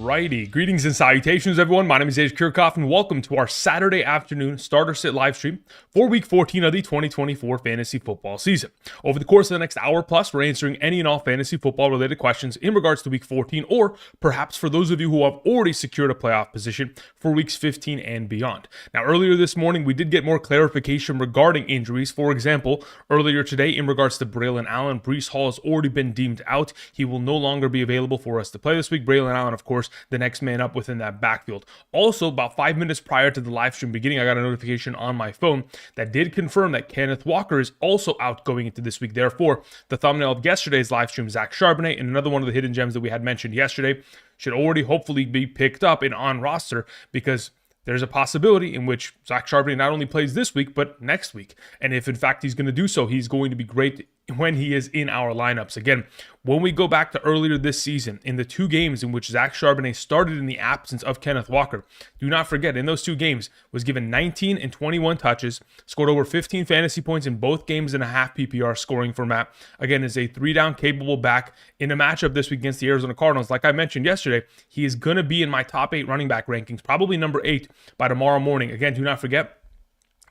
Alrighty, greetings and salutations everyone. My name is Age Kirchhoff and welcome to our Saturday afternoon starter sit live stream for week 14 of the 2024 fantasy football season. Over the course of the next hour plus, we're answering any and all fantasy football related questions in regards to week 14, or perhaps for those of you who have already secured a playoff position for weeks 15 and beyond. Now, earlier this morning, we did get more clarification regarding injuries. For example, earlier today in regards to Braylon Allen, Breece Hall has already been deemed out. He will no longer be available for us to play this week. Braylon Allen, of course, the next man up within that backfield. Also, about 5 minutes prior to the live stream beginning, I got a notification on my phone that did confirm that Kenneth Walker is also out going into this week. Therefore, the thumbnail of yesterday's live stream, Zach Charbonnet, and another one of the hidden gems that we had mentioned yesterday, should already hopefully be picked up and on roster, because there's a possibility in which Zach Charbonnet not only plays this week, but next week. And if in fact he's going to do so, he's going to be great when he is in our lineups. Again, when we go back to earlier this season, in the two games in which Zach Charbonnet started in the absence of Kenneth Walker, do not forget, in those two games, was given 19 and 21 touches, scored over 15 fantasy points in both games in a half PPR scoring format. Again, is a three-down capable back in a matchup this week against the Arizona Cardinals. Like I mentioned yesterday, he is going to be in my top 8 running back rankings, probably number 8 by tomorrow morning. Again, do not forget,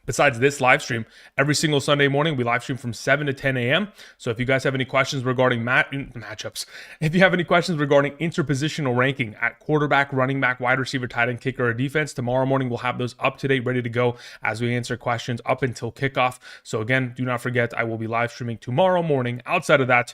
besides this live stream, every single Sunday morning, we live stream from 7 to 10 a.m. So if you guys have any questions regarding matchups, if you have any questions regarding interpositional ranking at quarterback, running back, wide receiver, tight end, kicker, or defense, tomorrow morning we'll have those up to date, ready to go as we answer questions up until kickoff. So again, do not forget, I will be live streaming tomorrow morning. Outside of that,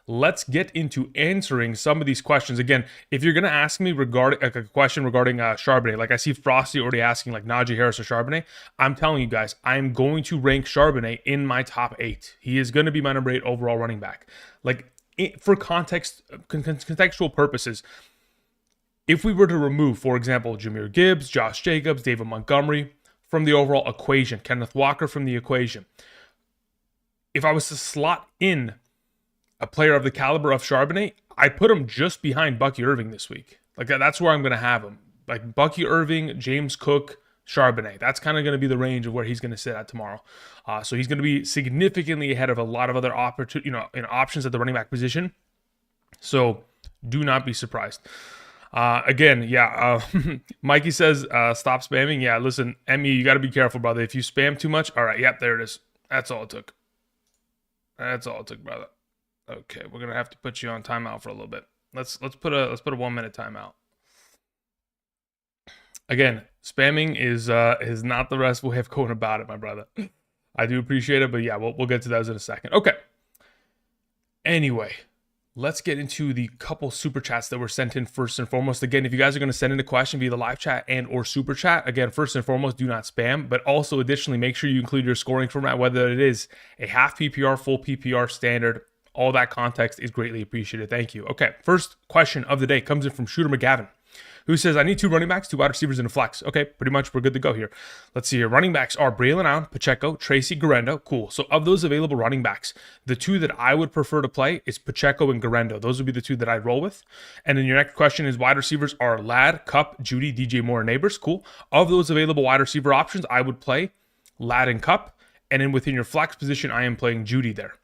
let's get into answering some of these questions. Again, if you're going to ask me regarding a question regarding Charbonnet, like I see Frosty already asking like Najee Harris or Charbonnet, I'm telling you guys, I'm going to rank Charbonnet in my top 8. He is going to be my number 8 overall running back. Like, for contextual purposes, if we were to remove, for example, Jahmyr Gibbs, Josh Jacobs, David Montgomery from the overall equation, Kenneth Walker from the equation, if I was to slot in a player of the caliber of Charbonnet, I put him just behind Bucky Irving this week. Like, that's where I'm going to have him. Like, Bucky Irving, James Cook, Charbonnet. That's kind of going to be the range of where he's going to sit at tomorrow. So he's going to be significantly ahead of a lot of other options at the running back position. So do not be surprised. Again, Mikey says, stop spamming. Yeah, listen, Emmy, you got to be careful, brother. If you spam too much, all right, yep, there it is. That's all it took. That's all it took, brother. Okay, we're gonna have to put you on timeout for a little bit. Let's put a 1 minute timeout. Again, spamming is not the best way of going about it, my brother. I do appreciate it, but yeah, we'll get to those in a second. Okay. Anyway, let's get into the couple super chats that were sent in first and foremost. Again, if you guys are going to send in a question via the live chat and or super chat, again, first and foremost, do not spam, but also additionally, make sure you include your scoring format, whether it is a half PPR, full PPR, standard. All that context is greatly appreciated. Thank you. Okay, first question of the day comes in from Shooter McGavin, who says, I need 2 running backs, 2 wide receivers, and a flex. Okay, pretty much we're good to go here. Let's see here. Running backs are Braylon Allen, Pacheco, Tracy Garendo. Cool. So of those available running backs, the 2 that I would prefer to play is Pacheco and Garendo. Those would be the 2 that I'd roll with. And then your next question is wide receivers are Ladd, Kupp, Judy, DJ Moore, and Neighbors. Cool. Of those available wide receiver options, I would play Ladd and Kupp. And then within your flex position, I am playing Judy there.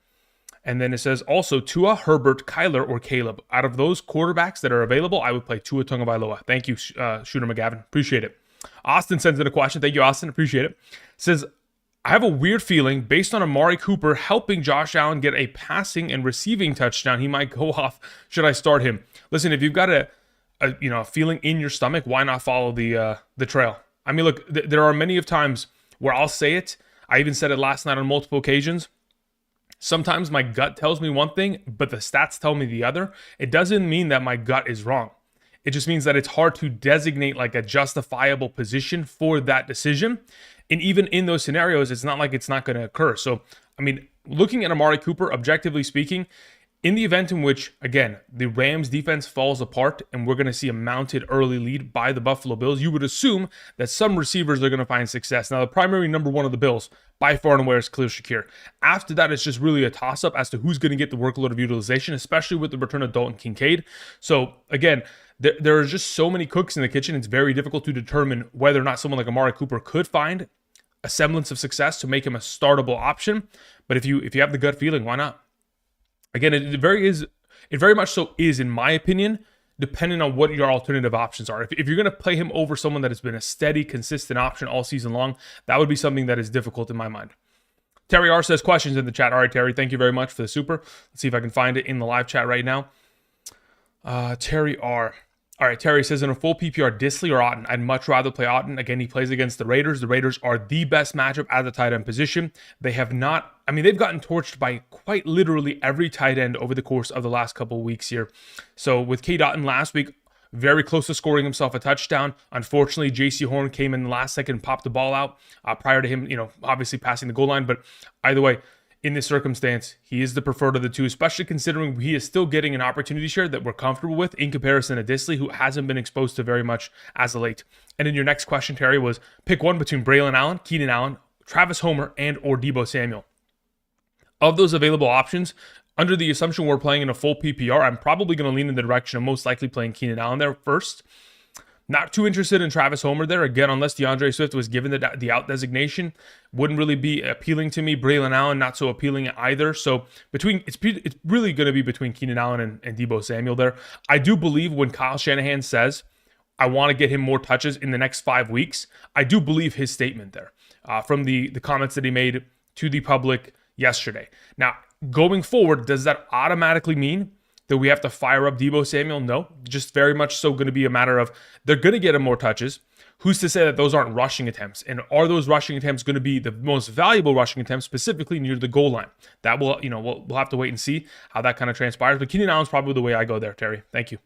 And then it says also Tua, Herbert, Kyler, or Caleb. Out of those quarterbacks that are available, I would play Tua Tagovailoa. Thank you, Shooter McGavin. Appreciate it. Austin sends in a question. Thank you, Austin. Appreciate it. Says, I have a weird feeling based on Amari Cooper helping Josh Allen get a passing and receiving touchdown, he might go off. Should I start him? Listen, if you've got a feeling in your stomach, why not follow the trail? I mean, look, there are many of times where I'll say it. I even said it last night on multiple occasions. Sometimes my gut tells me one thing, but the stats tell me the other. It doesn't mean that my gut is wrong. It just means that it's hard to designate like a justifiable position for that decision. And even in those scenarios, it's not like it's not going to occur. So, I mean, looking at Amari Cooper, objectively speaking, in the event in which, again, the Rams defense falls apart and we're going to see a mounted early lead by the Buffalo Bills, you would assume that some receivers are going to find success. Now, the primary number 1 of the Bills, by far and away, is Khalil Shakir. After that, it's just really a toss-up as to who's going to get the workload of utilization, especially with the return of Dalton Kincaid. So, again, there are just so many cooks in the kitchen. It's very difficult to determine whether or not someone like Amari Cooper could find a semblance of success to make him a startable option. But if you have the gut feeling, why not? Again, it very much so is, in my opinion, depending on what your alternative options are. If you're going to play him over someone that has been a steady, consistent option all season long, that would be something that is difficult in my mind. Terry R says questions in the chat. All right, Terry, thank you very much for the super. Let's see if I can find it in the live chat right now. Terry R. All right, Terry says, in a full PPR, Disley or Otton? I'd much rather play Otton. Again, he plays against the Raiders. The Raiders are the best matchup at the tight end position. They have not, they've gotten torched by quite literally every tight end over the course of the last couple of weeks here. So with Cade Otton last week, very close to scoring himself a touchdown. Unfortunately, J.C. Horn came in the last second and popped the ball out prior to him, obviously passing the goal line. But either way, in this circumstance, he is the preferred of the two, especially considering he is still getting an opportunity share that we're comfortable with in comparison to Disley, who hasn't been exposed to very much as of late. And then your next question, Terry, was pick one between Braylon Allen, Keenan Allen, Travis Homer, and or Deebo Samuel. Of those available options, under the assumption we're playing in a full PPR, I'm probably going to lean in the direction of most likely playing Keenan Allen there first. Not too interested in Travis Homer there. Again, unless DeAndre Swift was given the out designation, wouldn't really be appealing to me. Braylon Allen, not so appealing either. So it's really going to be between Keenan Allen and Deebo Samuel there. I do believe when Kyle Shanahan says, I want to get him more touches in the next 5 weeks, I do believe his statement there from the comments that he made to the public yesterday. Now, going forward, does that automatically mean that we have to fire up Deebo Samuel? No, just very much so going to be a matter of they're going to get him more touches. Who's to say that those aren't rushing attempts? And are those rushing attempts going to be the most valuable rushing attempts, specifically near the goal line? That will, we'll have to wait and see how that kind of transpires. But Keenan Allen's probably the way I go there, Terry. Thank you.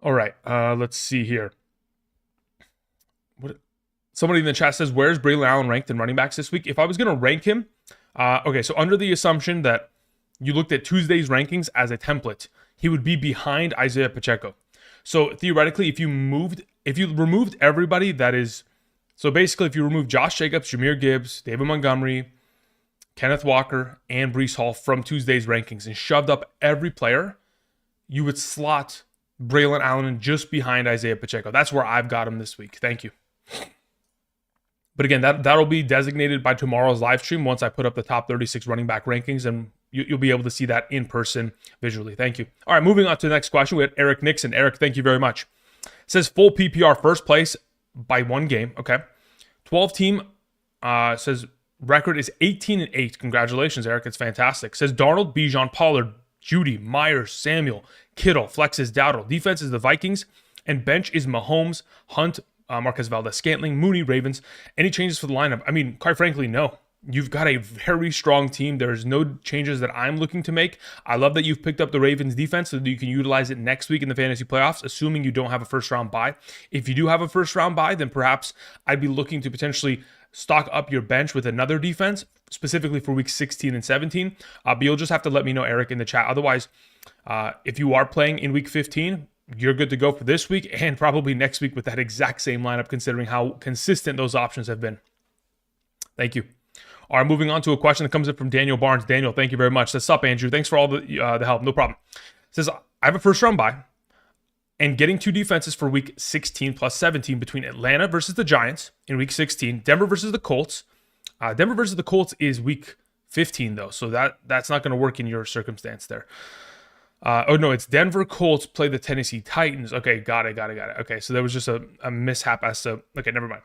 All right, let's see here. Somebody in the chat says, where's Braylon Allen ranked in running backs this week? If I was going to rank him, okay, so under the assumption that you looked at Tuesday's rankings as a template, he would be behind Isaiah Pacheco. So theoretically, if you removed everybody that is, so basically if you remove Josh Jacobs, Jahmyr Gibbs, David Montgomery, Kenneth Walker, and Breece Hall from Tuesday's rankings and shoved up every player, you would slot Braylon Allen just behind Isaiah Pacheco. That's where I've got him this week. Thank you. But again, that'll be designated by tomorrow's live stream once I put up the top 36 running back rankings, and you'll be able to see that in person visually. Thank you. All right, moving on to the next question. We had Eric Nixon. Eric, thank you very much. Says full PPR first place by 1 game. Okay. 12 team says record is 18-8. Congratulations, Eric. It's fantastic. Says Darnold, Bijan, Pollard, Judy, Myers, Samuel, Kittle. Flex is Dowdle. Defense is the Vikings. And bench is Mahomes, Hunt, Marquez Valdez-Scantling, Mooney, Ravens. Any changes for the lineup? Quite frankly, no. You've got a very strong team. There's no changes that I'm looking to make. I love that you've picked up the Ravens defense so that you can utilize it next week in the fantasy playoffs, assuming you don't have a first round bye. If you do have a first round bye, then perhaps I'd be looking to potentially stock up your bench with another defense, specifically for week 16 and 17. But you'll just have to let me know, Eric, in the chat. Otherwise, if you are playing in week 15, you're good to go for this week and probably next week with that exact same lineup, considering how consistent those options have been. Thank you. All right, moving on to a question that comes in from Daniel Barnes. Daniel, thank you very much. Says, sup, Andrew? Thanks for all the help. No problem. Says, I have a first round bye and getting 2 defenses for week 16 plus 17 between Atlanta versus the Giants in week 16, Denver versus the Colts. Denver versus the Colts is week 15, though, so that's not going to work in your circumstance there. It's Denver Colts play the Tennessee Titans. Okay, got it. Okay, so there was just a mishap as to, okay, never mind.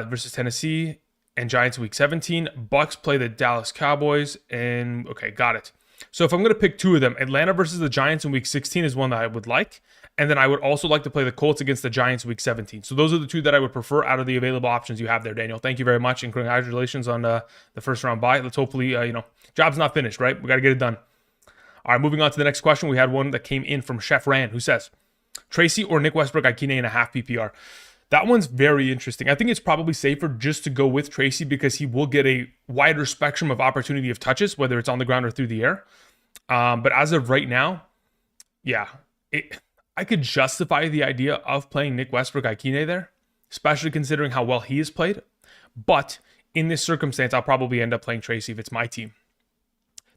Versus Tennessee and Giants week 17. Bucks play the Dallas Cowboys, and okay, got it. So if I'm going to pick 2 of them, Atlanta versus the Giants in week 16 is one that I would like, and then I would also like to play the Colts against the Giants week 17. So those are the 2 that I would prefer out of the available options you have there, Daniel. Thank you very much, and congratulations on the first round bye. Let's hopefully, job's not finished, right? We got to get it done. All right, moving on to the next question. We had one that came in from Chef Rand, who says, Tracy or Nick Westbrook-Ikine in a half PPR. That one's very interesting. I think it's probably safer just to go with Tracy because he will get a wider spectrum of opportunity of touches, whether it's on the ground or through the air. But as of right now, yeah, I could justify the idea of playing Nick Westbrook-Ikine there, especially considering how well he has played. But in this circumstance, I'll probably end up playing Tracy if it's my team.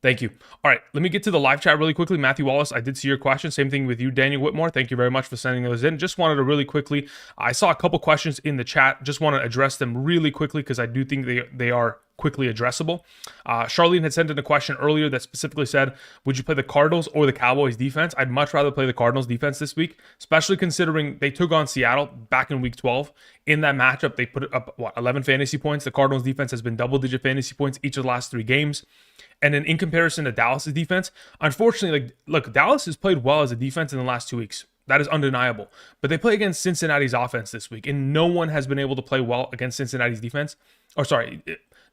Thank you. All right, let me get to the live chat really quickly. Matthew Wallace, I did see your question. Same thing with you, Daniel Whitmore. Thank you very much for sending those in. Just wanted to really quickly, I saw a couple questions in the chat. Just want to address them really quickly because I do think they are quickly addressable. Charlene had sent in a question earlier that specifically said, would you play the Cardinals or the Cowboys defense? I'd much rather play the Cardinals defense this week, especially considering they took on Seattle back in week 12. In that matchup, they put up, 11 fantasy points. The Cardinals defense has been double-digit fantasy points each of the last 3 games. And then in comparison to Dallas's defense, unfortunately, look, Dallas has played well as a defense in the last 2 weeks. That is undeniable. But they play against Cincinnati's offense this week, and no one has been able to play well against Cincinnati's defense.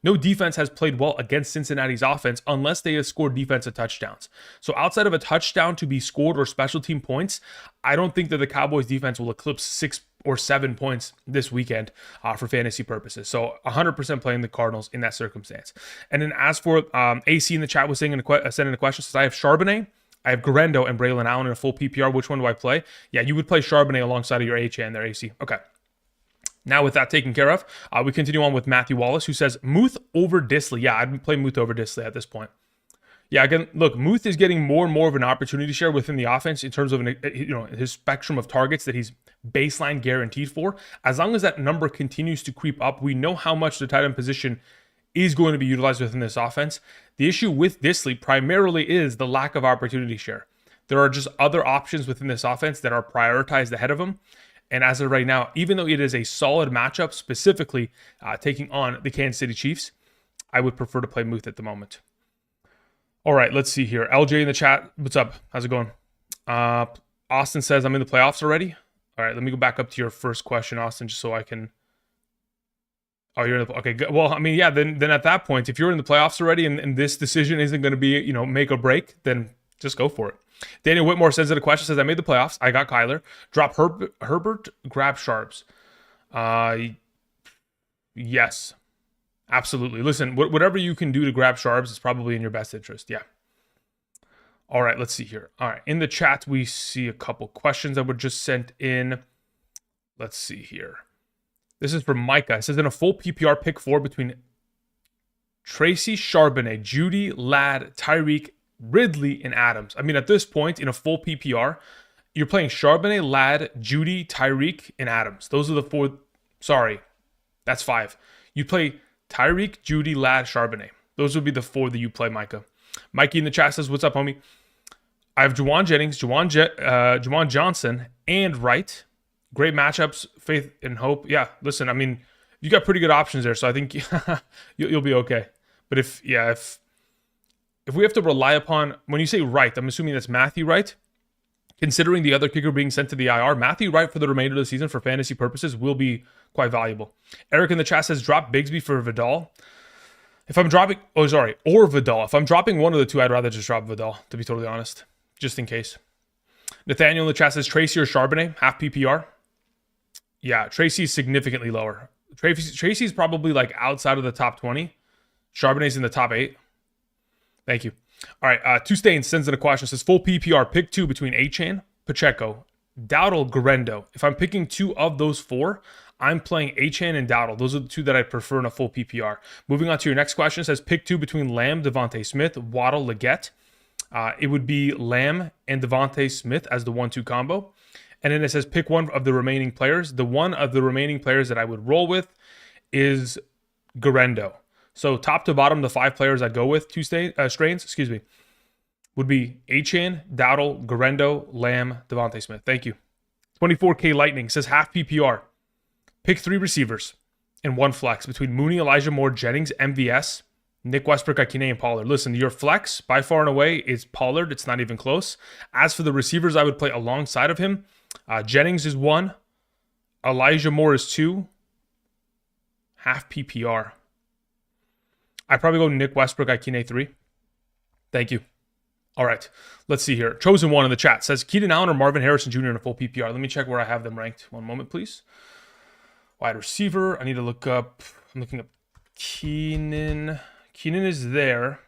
No defense has played well against Cincinnati's offense unless they have scored defensive touchdowns. So outside of a touchdown to be scored or special team points, I don't think that the Cowboys defense will eclipse 6 or 7 points this weekend for fantasy purposes. So 100% playing the Cardinals in that circumstance. And then as for AC in the chat was sending a question, says I have Charbonnet, I have Garendo and Braylon Allen in a full PPR. Which one do I play? Yeah, you would play Charbonnet alongside of your HN there, AC. Okay. Now with that taken care of, we continue on with Matthew Wallace, who says Muth over Disley. Yeah, I'd play Muth over Disley at this point. Yeah, again, look, Muth is getting more and more of an opportunity share within the offense in terms of his spectrum of targets that he's baseline guaranteed for. As long as that number continues to creep up, we know how much the tight end position is going to be utilized within this offense. The issue with Disley primarily is the lack of opportunity share. There are just other options within this offense that are prioritized ahead of him. And as of right now, even though it is a solid matchup, specifically taking on the Kansas City Chiefs, I would prefer to play Muth at the moment. All right, let's see here. LJ in the chat, what's up? How's it going? Austin says, I'm in the playoffs already. All right, let me go back up to your first question, Austin, just so I can... Oh, you're in the... Okay, good. Well, I mean, yeah, then at that point, if you're in the playoffs already and this decision isn't going to be, make or break, then just go for it. Daniel Whitmore sends in a question, says, I made the playoffs. I got Kyler. Drop Herbert, grab Sharps. Yes, absolutely. Listen, whatever you can do to grab Sharps is probably in your best interest. Yeah. All right, let's see here. All right, in the chat, we see a couple questions that were just sent in. Let's see here. This is from Micah. It says, in a full PPR pick 4 between Tracy, Charbonnet, Judy, Ladd, Tyreek, Ridley, and Adams. I mean, at this point, in a full PPR, you're playing Charbonnet, Ladd, Judy, Tyreek, and Adams. Those are the 4. Sorry, that's 5. You play Tyreek, Judy, Ladd, Charbonnet. Those would be the 4 that you play, Micah. Mikey in the chat says, what's up, homie? I have Juwan Jennings, Juwan Johnson, and Wright. Great matchups, faith and hope. Yeah, listen, I mean, you got pretty good options there, so I think you'll be okay. But if we have to rely upon, when you say Wright, I'm assuming that's Matthew Wright. Considering the other kicker being sent to the IR, Matthew Wright for the remainder of the season for fantasy purposes will be quite valuable. Eric in the chat says, drop Bigsby for Vidal. Or Vidal. If I'm dropping one of the two, I'd rather just drop Vidal, to be totally honest, just in case. Nathaniel in the chat says, Tracy or Charbonnet, half PPR. Yeah, Tracy's significantly lower. Tracy's probably like outside of the top 20. Charbonnet's in the top 8. Thank you. All right, Two Stains sends in a question. Says, full PPR, pick 2 between Achane, Pacheco, Dowdle, Garendo. If I'm picking 2 of those 4, I'm playing Achane and Dowdle. Those are the 2 that I prefer in a full PPR. Moving on to your next question. It says, pick 2 between Lamb, Devontae Smith, Waddle, Leggett. It would be Lamb and Devontae Smith as the 1-2 combo. And then it says, pick 1 of the remaining players. The one of the remaining players that I would roll with is Garendo. So top to bottom, the 5 players I'd go with, strains, would be Achane, Dowdle, Garendo, Lamb, Devontae Smith. Thank you. 24K Lightning says half PPR. Pick 3 receivers and 1 flex between Mooney, Elijah Moore, Jennings, MVS, Nick Westbrook, Akine, and Pollard. Listen, your flex by far and away is Pollard. It's not even close. As for the receivers I would play alongside of him, Jennings is 1. Elijah Moore is 2. Half PPR. I'd probably go Nick Westbrook, Akine 3. Thank you. All right. Let's see here. Chosen One in the chat says Keenan Allen or Marvin Harrison Jr. in a full PPR. Let me check where I have them ranked. One moment, please. Wide receiver. I need to look up. I'm looking up Keenan. Keenan is there.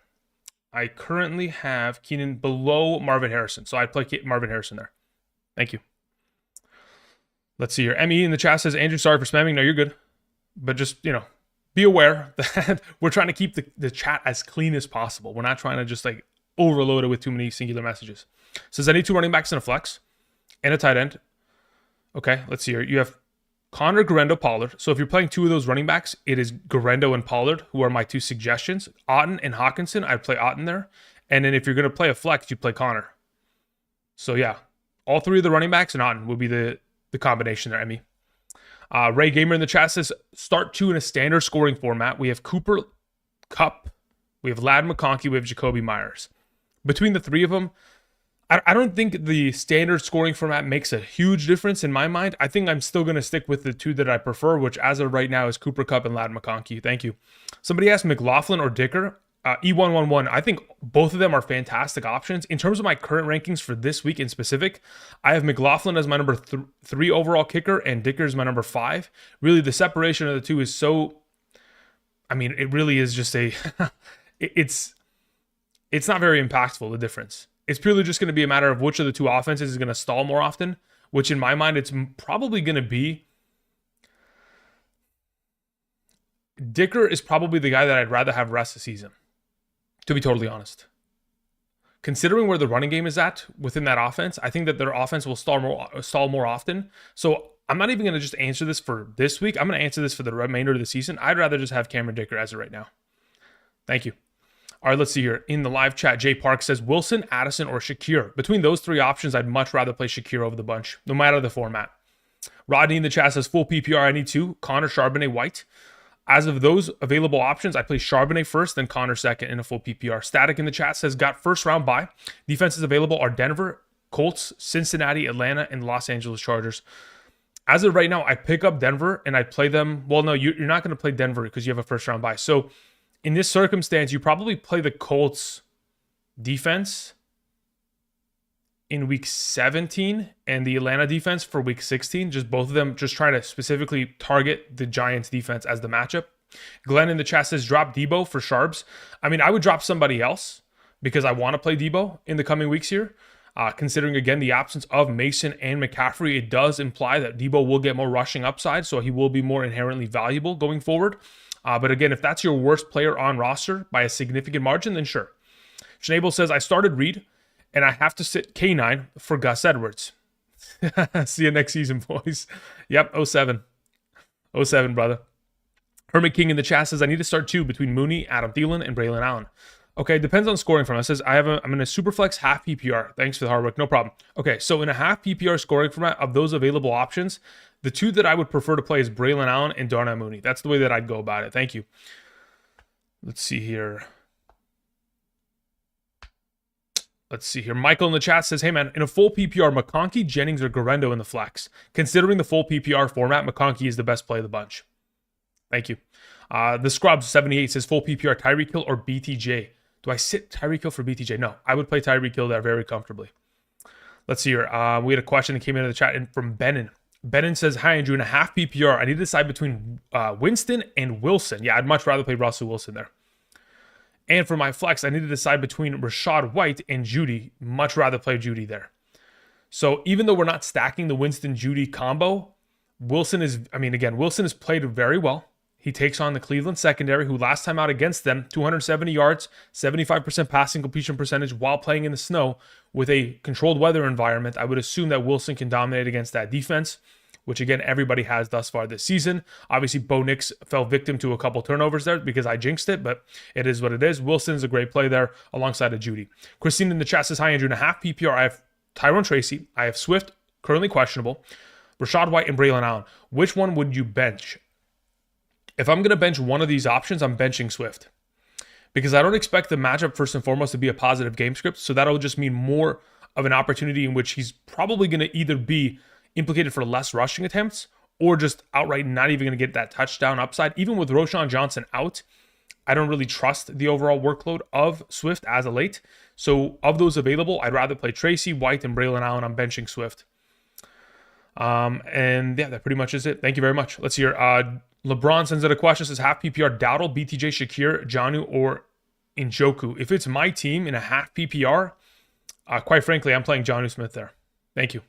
I currently have Keenan below Marvin Harrison. So I'd play Marvin Harrison there. Thank you. Let's see here. ME in the chat says, Andrew, sorry for spamming. No, you're good. But just, be aware that we're trying to keep the chat as clean as possible. We're not trying to just like overload it with too many singular messages. Says, I need 2 running backs and a flex and a tight end. Okay, let's see here. You have Connor, Garendo, Pollard. So if you're playing two of those running backs, it is Garendo and Pollard, who are my two suggestions. Otton and Hawkinson, I'd play Otton there. And then if you're going to play a flex, you play Connor. So yeah, all three of the running backs and Otton will be the combination there, Emmy. Ray Gamer in the chat says, start two in a standard scoring format. We have Cooper Kupp, we have Ladd McConkey, we have Jacoby Myers. Between the three of them, I don't think the standard scoring format makes a huge difference in my mind. I think I'm still going to stick with the two that I prefer, which as of right now is Cooper Kupp and Ladd McConkey. Thank you. Somebody asked McLaughlin or Dicker. E111, I think both of them are fantastic options. In terms of my current rankings for this week in specific, I have McLaughlin as my number 3 overall kicker and Dicker as my number 5. Really, the separation of the two is so... I mean, it really is just a... it's not very impactful, the difference. It's purely just going to be a matter of which of the two offenses is going to stall more often, which in my mind, it's probably going to be... Dicker is probably the guy that I'd rather have rest of the season, to be totally honest. Considering where the running game is at within that offense, I think that their offense will stall more often. So I'm not even going to just answer this for this week. I'm going to answer this for the remainder of the season. I'd rather just have Cameron Dicker as of right now. Thank you. All right, let's see here. In the live chat, Jay Park says, Wilson, Addison, or Shakir. Between those three options, I'd much rather play Shakir over the bunch, no matter the format. Rodney in the chat says, full PPR, I need two. Connor, Charbonnet, White. As of those available options, I play Charbonnet first, then Connor second in a full PPR. Static in the chat says, got first round bye. Defenses available are Denver, Colts, Cincinnati, Atlanta, and Los Angeles Chargers. As of right now, I pick up Denver and I play them. Well, no, you're not going to play Denver because you have a first round bye. So in this circumstance, you probably play the Colts defense in week 17 and the Atlanta defense for week 16. Just both of them just trying to specifically target the Giants defense as the matchup. Glenn in the chat says, drop Debo for Sharps. I mean, I would drop somebody else because I want to play Debo in the coming weeks here. Considering, again, the absence of Mason and McCaffrey, it does imply that Debo will get more rushing upside, so he will be more inherently valuable going forward. But again, if that's your worst player on roster by a significant margin, then sure. Schnabel says, I started Reed, and I have to sit K9 for Gus Edwards. See you next season, boys. Yep, 07. 07, brother. Hermit King in the chat says, I need to start two between Mooney, Adam Thielen, and Braylon Allen. Okay, depends on scoring format. It says, I'm in a Superflex half PPR. Thanks for the hard work. No problem. Okay, so in a half PPR scoring format of those available options, the two that I would prefer to play is Braylon Allen and Darnell Mooney. That's the way that I'd go about it. Thank you. Let's see here. Michael in the chat says, hey man, in a full PPR, McConkey, Jennings, or Garendo in the flex. Considering the full PPR format, McConkey is the best play of the bunch. Thank you. The Scrubs 78 says, full PPR, Tyreek Hill or BTJ. Do I sit Tyreek Hill for BTJ? No, I would play Tyreek Hill there very comfortably. Let's see here. We had a question that came into the chat from Benin. Benin says, hi Andrew, in a half PPR, I need to decide between Winston and Wilson. Yeah, I'd much rather play Russell Wilson there. And for my flex, I need to decide between Rashad White and Judy. Much rather play Judy there. So even though we're not stacking the Winston-Judy combo, Wilson has played very well. He takes on the Cleveland secondary, who last time out against them, 270 yards, 75% passing completion percentage while playing in the snow with a controlled weather environment. I would assume that Wilson can dominate against that defense, which again, everybody has thus far this season. Obviously, Bo Nix fell victim to a couple turnovers there because I jinxed it, but it is what it is. Wilson's a great play there alongside of Judy. Christine in the chat says, hi Andrew, in a half PPR, I have Tyrone Tracy, I have Swift, currently questionable, Rashad White, and Braylon Allen. Which one would you bench? If I'm going to bench one of these options, I'm benching Swift. Because I don't expect the matchup, first and foremost, to be a positive game script. So that'll just mean more of an opportunity in which he's probably going to either be implicated for less rushing attempts or just outright not even going to get that touchdown upside. Even with Roschon Johnson out, I don't really trust the overall workload of Swift as of late. So of those available, I'd rather play Tracy, White, and Braylon Allen. I'm benching Swift. And yeah, that pretty much is it. Thank you very much. Let's hear. LeBron sends out a question, says half PPR, Dowdle, BTJ, Shakir, Jonnu, or Njoku. If it's my team in a half PPR, quite frankly, I'm playing Jonnu Smith there. Thank you.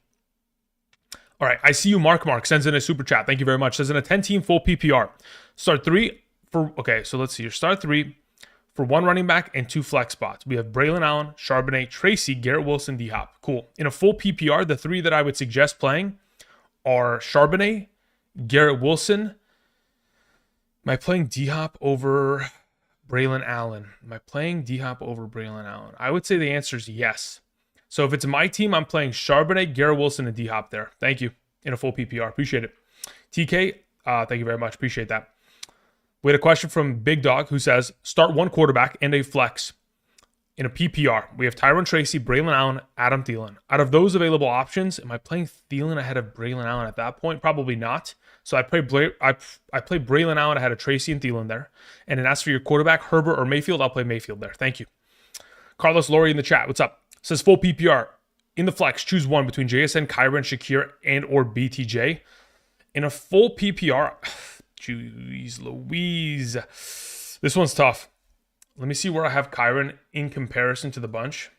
All right, I see you. Mark sends in a super chat. Thank you very much. Says in a 10-team full PPR, start three for, okay, so let's see here. Start three for one running back and two flex spots. We have Braylon Allen, Charbonnet, Tracy, Garrett Wilson, D-Hop. Cool. In a full PPR, the three that I would suggest playing are Charbonnet, Garrett Wilson. Am I playing D-Hop over Braylon Allen? I would say the answer is yes. So if it's my team, I'm playing Charbonnet, Garrett Wilson, and D-Hop there. Thank you. In a full PPR. Appreciate it. TK, thank you very much. Appreciate that. We had a question from Big Dog who says, start one quarterback and a flex. In a PPR, we have Tyron Tracy, Braylon Allen, Adam Thielen. Out of those available options, am I playing Thielen ahead of Braylon Allen at that point? Probably not. So I play Braylon Allen ahead of Tracy and Thielen there. And then as for your quarterback, Herbert or Mayfield, I'll play Mayfield there. Thank you. Carlos Laurie in the chat. What's up? Says full PPR. In the flex, choose one between JSN, Kyron, Shakir, and or BTJ. In a full PPR, jeez Louise. This one's tough. Let me see where I have Kyron in comparison to the bunch.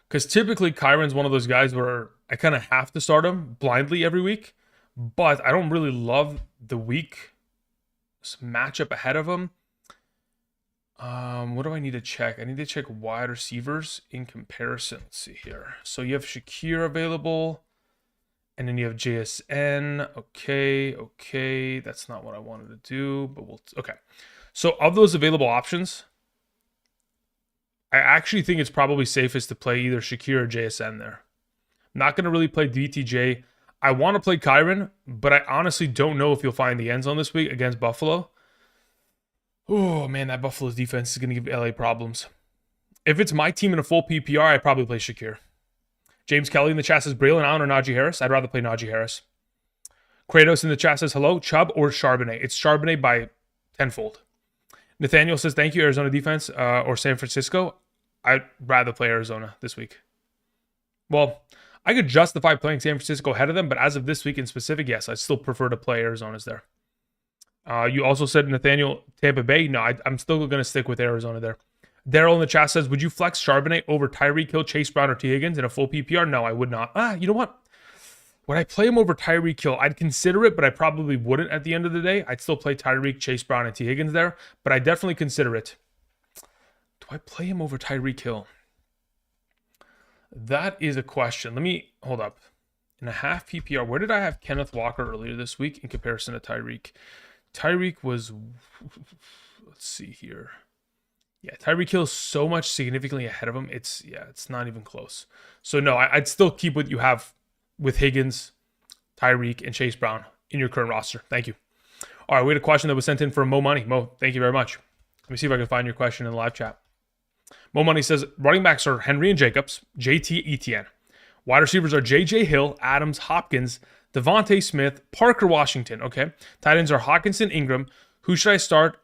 Because typically Kyron's one of those guys where I kind of have to start him blindly every week. But I don't really love the week matchup ahead of him. What do I need to check? I need to check wide receivers in comparison. Let's see here. So you have Shakir available. And then you have JSN. Okay. That's not what I wanted to do. But okay. So of those available options, I actually think it's probably safest to play either Shakir or JSN there. I'm not going to really play DTJ. I want to play Kyron, but I honestly don't know if you'll find the end zone this week against Buffalo. Oh, man, that Buffalo's defense is going to give LA problems. If it's my team in a full PPR, I'd probably play Shakir. James Kelly in the chat says Braylon Allen or Najee Harris. I'd rather play Najee Harris. Kratos in the chat says hello, Chubb or Charbonnet. It's Charbonnet by tenfold. Nathaniel says, thank you, Arizona defense or San Francisco. I'd rather play Arizona this week. Well, I could justify playing San Francisco ahead of them, but as of this week in specific, yes, I still prefer to play Arizona's there. You also said, Nathaniel, Tampa Bay. No, I'm still going to stick with Arizona there. Daryl in the chat says, would you flex Charbonnet over Tyreek Hill, Chase Brown, or T. Higgins in a full PPR? No, I would not. You know what? Would I play him over Tyreek Hill? I'd consider it, but I probably wouldn't at the end of the day. I'd still play Tyreek, Chase Brown, and T. Higgins there, but I definitely consider it. Do I play him over Tyreek Hill? That is a question. Let me hold up. In a half PPR, where did I have Kenneth Walker earlier this week in comparison to Tyreek? Tyreek was, let's see here. Yeah, Tyreek Hill is so much significantly ahead of him. It's not even close. So no, I'd still keep what you have with Higgins, Tyreek, and Chase Brown in your current roster. Thank you. All right, we had a question that was sent in from Mo Money. Mo, thank you very much. Let me see if I can find your question in the live chat. Mo Money says, running backs are Henry and Jacobs, JT, ETN. Wide receivers are JJ Hill, Adams, Hopkins, Devontae Smith, Parker Washington. Okay. Tight ends are Hawkinson, Ingram. Who should I start?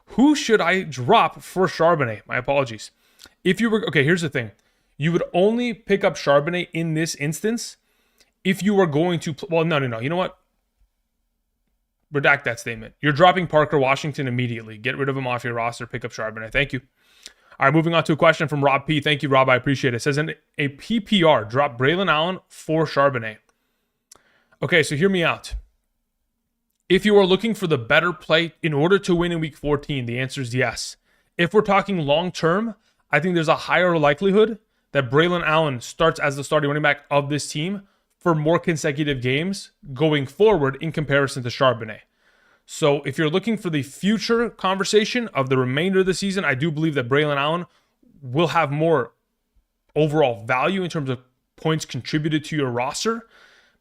Who should I drop for Charbonnet? My apologies. Okay, here's the thing. You would only pick up Charbonnet in this instance if you were going to, no. You know what? Redact that statement. You're dropping Parker Washington immediately. Get rid of him off your roster. Pick up Charbonnet. Thank you. All right, moving on to a question from Rob P. Thank you, Rob. I appreciate it. It says in a PPR, drop Braylon Allen for Charbonnet. Okay, so hear me out. If you are looking for the better play in order to win in week 14, the answer is yes. If we're talking long-term, I think there's a higher likelihood that Braylon Allen starts as the starting running back of this team for more consecutive games going forward in comparison to Charbonnet. So if you're looking for the future conversation of the remainder of the season, I do believe that Braylon Allen will have more overall value in terms of points contributed to your roster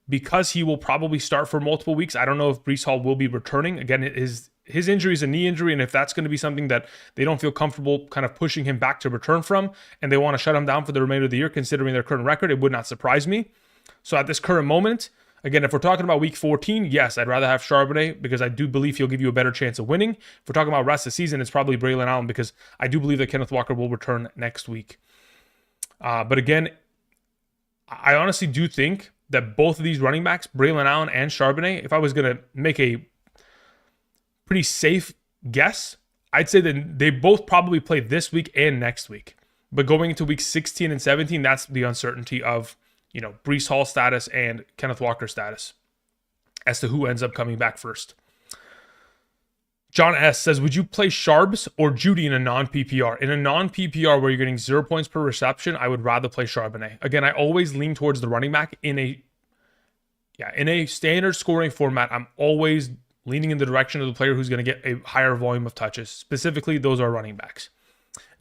because he will probably start for multiple weeks. I don't know if Breece Hall will be returning. Again, his injury is a knee injury, and if that's going to be something that they don't feel comfortable kind of pushing him back to return from, and they want to shut him down for the remainder of the year, considering their current record, it would not surprise me. So at this current moment, again, if we're talking about week 14, yes, I'd rather have Charbonnet because I do believe he'll give you a better chance of winning. If we're talking about rest of the season, it's probably Braylon Allen because I do believe that Kenneth Walker will return next week. But again, I honestly do think that both of these running backs, Braylon Allen and Charbonnet, if I was going to make a pretty safe guess, I'd say that they both probably play this week and next week. But going into week 16 and 17, that's the uncertainty of, Breece Hall status and Kenneth Walker status as to who ends up coming back first. John S. says, would you play Sharbs or Judy in a non-PPR? In a non-PPR where you're getting 0 points per reception, I would rather play Charbonnet. Again, I always lean towards the running back in a Yeah, in a standard scoring format, I'm always leaning in the direction of the player who's going to get a higher volume of touches. Specifically, those are running backs.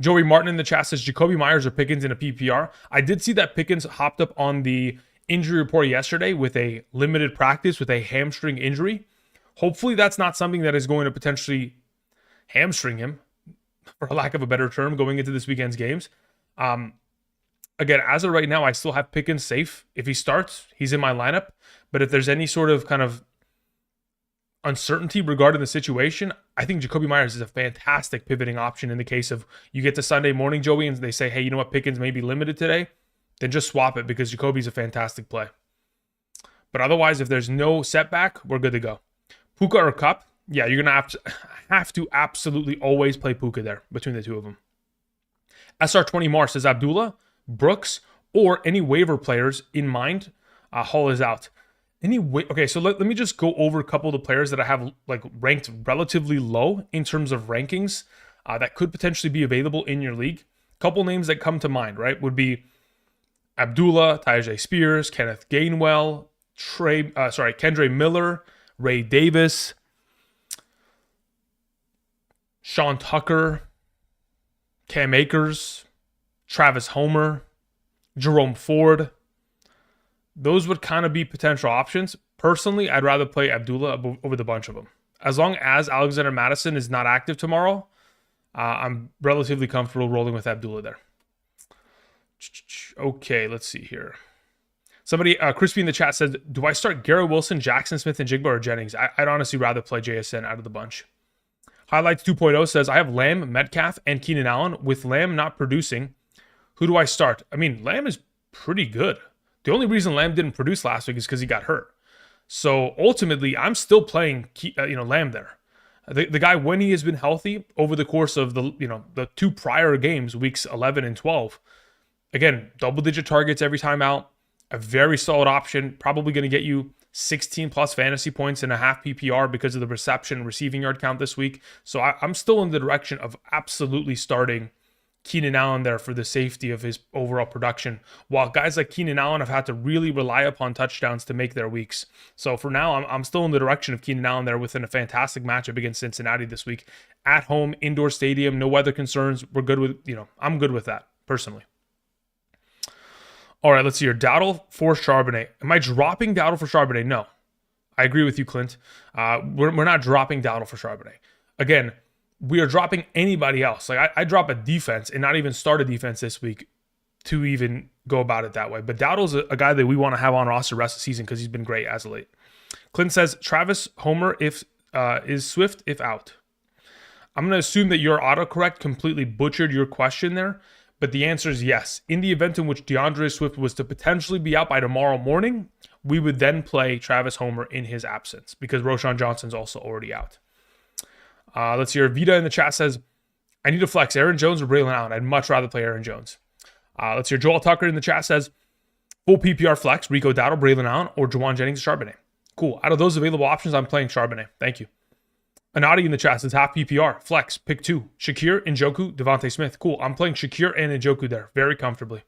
Joey Martin in the chat says Jacoby Myers or Pickens in a PPR. I did see that Pickens hopped up on the injury report yesterday with a limited practice with a hamstring injury. Hopefully that's not something that is going to potentially hamstring him, for lack of a better term, going into this weekend's games. Again, as of right now, I still have Pickens safe. If he starts, he's in my lineup. But if there's any sort of kind of uncertainty regarding the situation, I think Jacoby Myers is a fantastic pivoting option in the case of you get to Sunday morning, Joey, and they say, hey, you know what, Pickens may be limited today, then just swap it because Jacoby's a fantastic play. But otherwise, if there's no setback, we're good to go. Puka or Cup? Yeah, you're going to have to absolutely always play Puka there between the two of them. SR20 Mars says Abdullah, Brooks, or any waiver players in mind. Hall is out. Okay, so let me just go over a couple of the players that I have like ranked relatively low in terms of rankings that could potentially be available in your league. Couple names that come to mind, right, would be Abdullah, Tyjae Spears, Kenneth Gainwell, Kendre Miller, Ray Davis, Sean Tucker, Cam Akers, Travis Homer, Jerome Ford. Those would kind of be potential options. Personally, I'd rather play Abdullah over the bunch of them. As long as Alexander Mattison is not active tomorrow, I'm relatively comfortable rolling with Abdullah there. Okay, let's see here. Somebody, Crispy in the chat says, do I start Garrett Wilson, Jackson Smith, and Jigba or Jennings? I'd honestly rather play JSN out of the bunch. Highlights 2.0 says, I have Lamb, Metcalf, and Keenan Allen. With Lamb not producing, who do I start? I mean, Lamb is pretty good. The only reason Lamb didn't produce last week is because he got hurt. So ultimately, I'm still playing Lamb there. The guy, when he has been healthy over the course of the two prior games, weeks 11 and 12, again, double-digit targets every time out, a very solid option, probably going to get you 16 plus fantasy points and a half PPR because of the reception and receiving yard count this week. So I'm still in the direction of absolutely starting Keenan Allen there for the safety of his overall production, while guys like Keenan Allen have had to really rely upon touchdowns to make their weeks. So for now, I'm still in the direction of Keenan Allen there within a fantastic matchup against Cincinnati this week. At home, indoor stadium, no weather concerns. We're good with, I'm good with that, personally. All right, let's see here. Dowdle for Charbonnet. Am I dropping Dowdle for Charbonnet? No. I agree with you, Clint. We're not dropping Dowdle for Charbonnet. Again, we are dropping anybody else. Like I drop a defense and not even start a defense this week to even go about it that way. But Dowdle's a guy that we want to have on roster the rest of the season because he's been great as of late. Clint says, Travis Homer is Swift if out. I'm going to assume that your autocorrect completely butchered your question there. But the answer is yes. In the event in which DeAndre Swift was to potentially be out by tomorrow morning, we would then play Travis Homer in his absence because Roschon Johnson's also already out. Let's hear. Vita in the chat says, I need to flex Aaron Jones or Braylon Allen. I'd much rather play Aaron Jones. Let's hear. Joel Tucker in the chat says, full PPR flex, Rico Dowdle, Braylon Allen, or Juwan Jennings, Charbonnet. Cool. Out of those available options, I'm playing Charbonnet. Thank you. Anadi in the chat says, half PPR, flex, pick two. Shakir, Njoku, Devontae Smith. Cool. I'm playing Shakir and Njoku there very comfortably.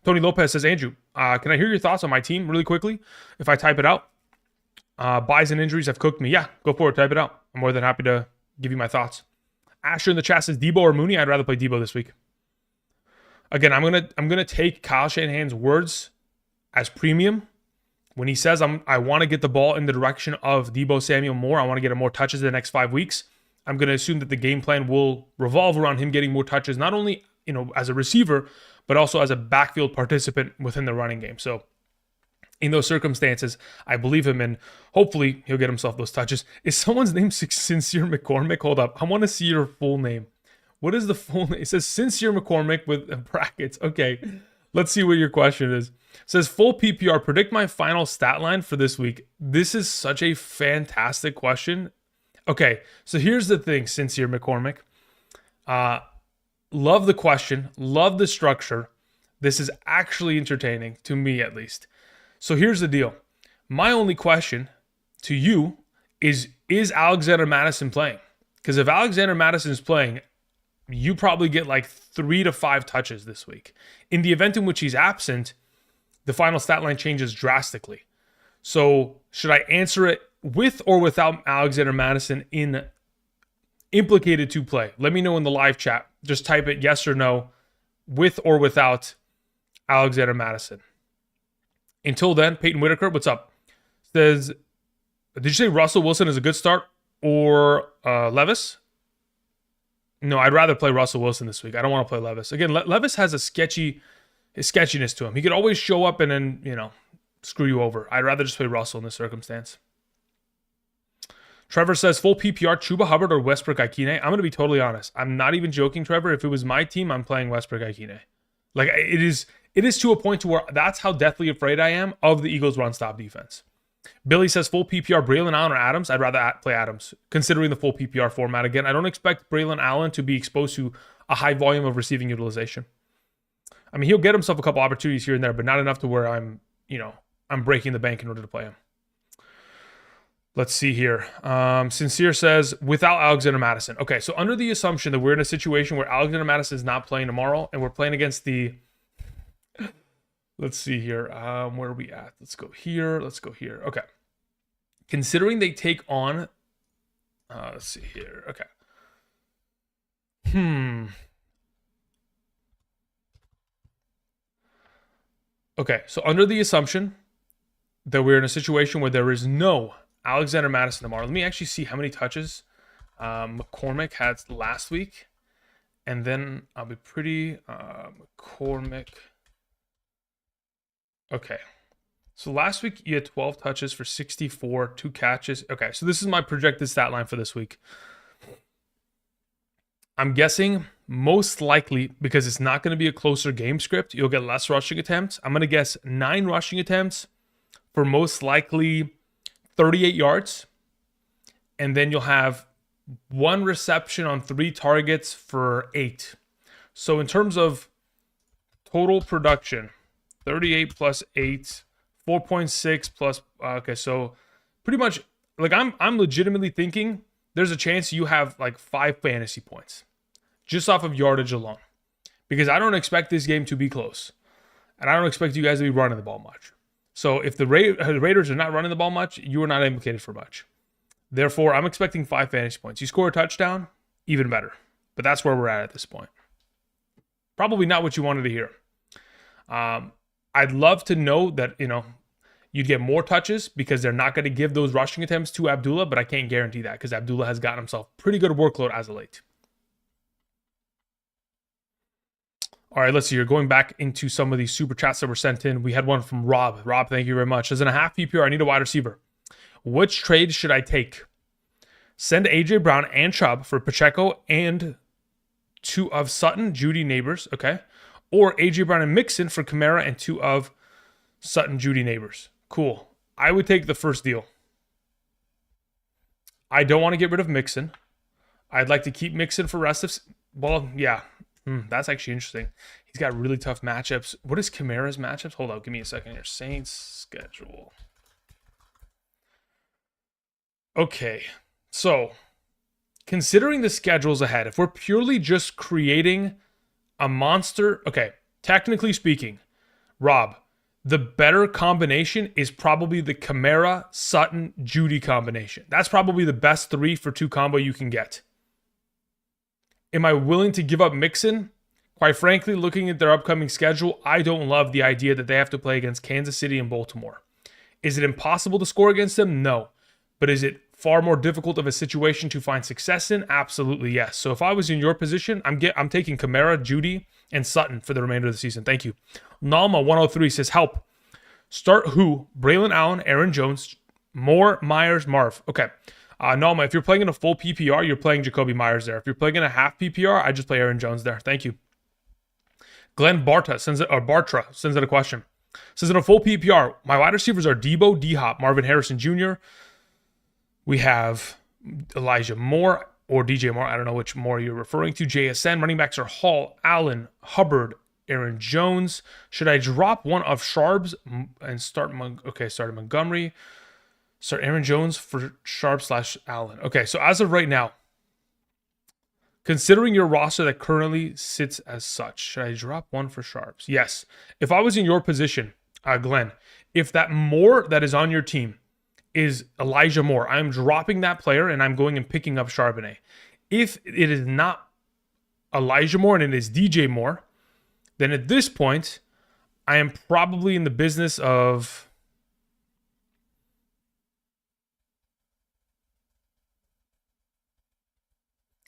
Tony Lopez says, Andrew, can I hear your thoughts on my team really quickly? If I type it out, buys and injuries have cooked me. Yeah, go for it. Type it out. I'm more than happy to give you my thoughts. Asher in the chat says, Debo or Mooney? I'd rather play Debo this week. Again, I'm gonna take Kyle Shanahan's words as premium. When he says I want to get the ball in the direction of Debo Samuel more, I want to get him more touches in the next 5 weeks, I'm going to assume that the game plan will revolve around him getting more touches, not only as a receiver, but also as a backfield participant within the running game. So in those circumstances, I believe him, and hopefully he'll get himself those touches. Is someone's name Sincere McCormick? Hold up. I want to see your full name. What is the full name? It says Sincere McCormick with brackets. Okay, let's see what your question is. It says full PPR, predict my final stat line for this week. This is such a fantastic question. Okay, so here's the thing, Sincere McCormick. Love the question, love the structure. This is actually entertaining, to me at least. So here's the deal. My only question to you is Alexander Mattison playing? Because if Alexander Mattison is playing, you probably get like 3 to 5 touches this week. In the event in which he's absent, the final stat line changes drastically. So should I answer it with or without Alexander Madison implicated to play? Let me know in the live chat. Just type it yes or no, with or without Alexander Madison. Until then, Peyton Whitaker, what's up? Says, did you say Russell Wilson is a good start or Levis? No, I'd rather play Russell Wilson this week. I don't want to play Levis. Again, Levis has a sketchiness to him. He could always show up and then, screw you over. I'd rather just play Russell in this circumstance. Trevor says, full PPR, Chuba Hubbard or Westbrook Ikine? I'm going to be totally honest. I'm not even joking, Trevor. If it was my team, I'm playing Westbrook Ikine. Like, it is to a point to where that's how deathly afraid I am of the Eagles' run-stop defense. Billy says, full PPR, Braylon Allen or Adams? I'd rather play Adams, considering the full PPR format. Again, I don't expect Braylon Allen to be exposed to a high volume of receiving utilization. I mean, he'll get himself a couple opportunities here and there, but not enough to where I'm breaking the bank in order to play him. Let's see here. Sincere says, without Alexander Madison. Okay, so under the assumption that we're in a situation where Alexander Madison is not playing tomorrow, and we're playing against the... Let's see here. Where are we at? Let's go here. Let's go here. Okay. Considering they take on... let's see here. Okay. Okay, so under the assumption that we're in a situation where there is no Alexander Madison tomorrow, let me actually see how many touches McCormick had last week. And then I'll be pretty... McCormick... Okay. So last week you had 12 touches for 64, 2 catches. Okay, so this is my projected stat line for this week. I'm guessing most likely, because it's not going to be a closer game script, you'll get less rushing attempts. I'm going to guess 9 rushing attempts for most likely 38 yards. And then you'll have 1 reception on 3 targets for 8. So in terms of total production... 38 plus 8, 4.6 plus... okay, so pretty much, like, I'm legitimately thinking there's a chance you have, like, 5 fantasy points just off of yardage alone. Because I don't expect this game to be close. And I don't expect you guys to be running the ball much. So if the Raiders are not running the ball much, you are not implicated for much. Therefore, I'm expecting 5 fantasy points. You score a touchdown, even better. But that's where we're at this point. Probably not what you wanted to hear. I'd love to know that, you'd get more touches because they're not going to give those rushing attempts to Abdullah, but I can't guarantee that because Abdullah has gotten himself pretty good workload as of late. All right, let's see here. Going back into some of these super chats that were sent in. We had one from Rob. Rob, thank you very much. As in a half PPR, I need a wide receiver. Which trade should I take? Send A.J. Brown and Chubb for Pacheco and 2 of Sutton, Judy, Neighbors. Okay. Or A.J. Brown and Mixon for Kamara and 2 of Sutton, Judy, Neighbors. Cool. I would take the first deal. I don't want to get rid of Mixon. I'd like to keep Mixon for rest of... Well, yeah. That's actually interesting. He's got really tough matchups. What is Kamara's matchups? Hold on. Give me a second here. Saints schedule. Okay. So, considering the schedules ahead, if we're purely just creating... a monster. Okay, technically speaking, Rob, the better combination is probably the Kamara, Sutton, Judy combination. That's probably the best 3 for 2 combo you can get. Am I willing to give up Mixon? Quite frankly, looking at their upcoming schedule, I don't love the idea that they have to play against Kansas City and Baltimore. Is it impossible to score against them? No. But is it far more difficult of a situation to find success in? Absolutely yes. So if I was in your position, I'm taking Kamara, Judy, and Sutton for the remainder of the season. Thank you. Nalma103 says, help. Start who? Braylon Allen, Aaron Jones, Moore, Myers, Marv. Okay. Nalma, if you're playing in a full PPR, you're playing Jacoby Myers there. If you're playing in a half PPR, I just play Aaron Jones there. Thank you. Glenn Bartra sends in a question. Says in a full PPR, my wide receivers are Debo, D-Hop, Marvin Harrison Jr., we have Elijah Moore or DJ Moore. I don't know which Moore you're referring to. JSN. Running backs are Hall, Allen, Hubbard, Aaron Jones. Should I drop one of Sharps and start Montgomery? Start Aaron Jones for Sharp/Allen. Okay, so as of right now, considering your roster that currently sits as such, should I drop one for Sharps? Yes. If I was in your position, Glenn, If that Moore that is on your team is Elijah Moore, I'm dropping that player and I'm going and picking up Charbonnet. If it is not Elijah Moore and it is DJ Moore, then at this point, I am probably in the business of...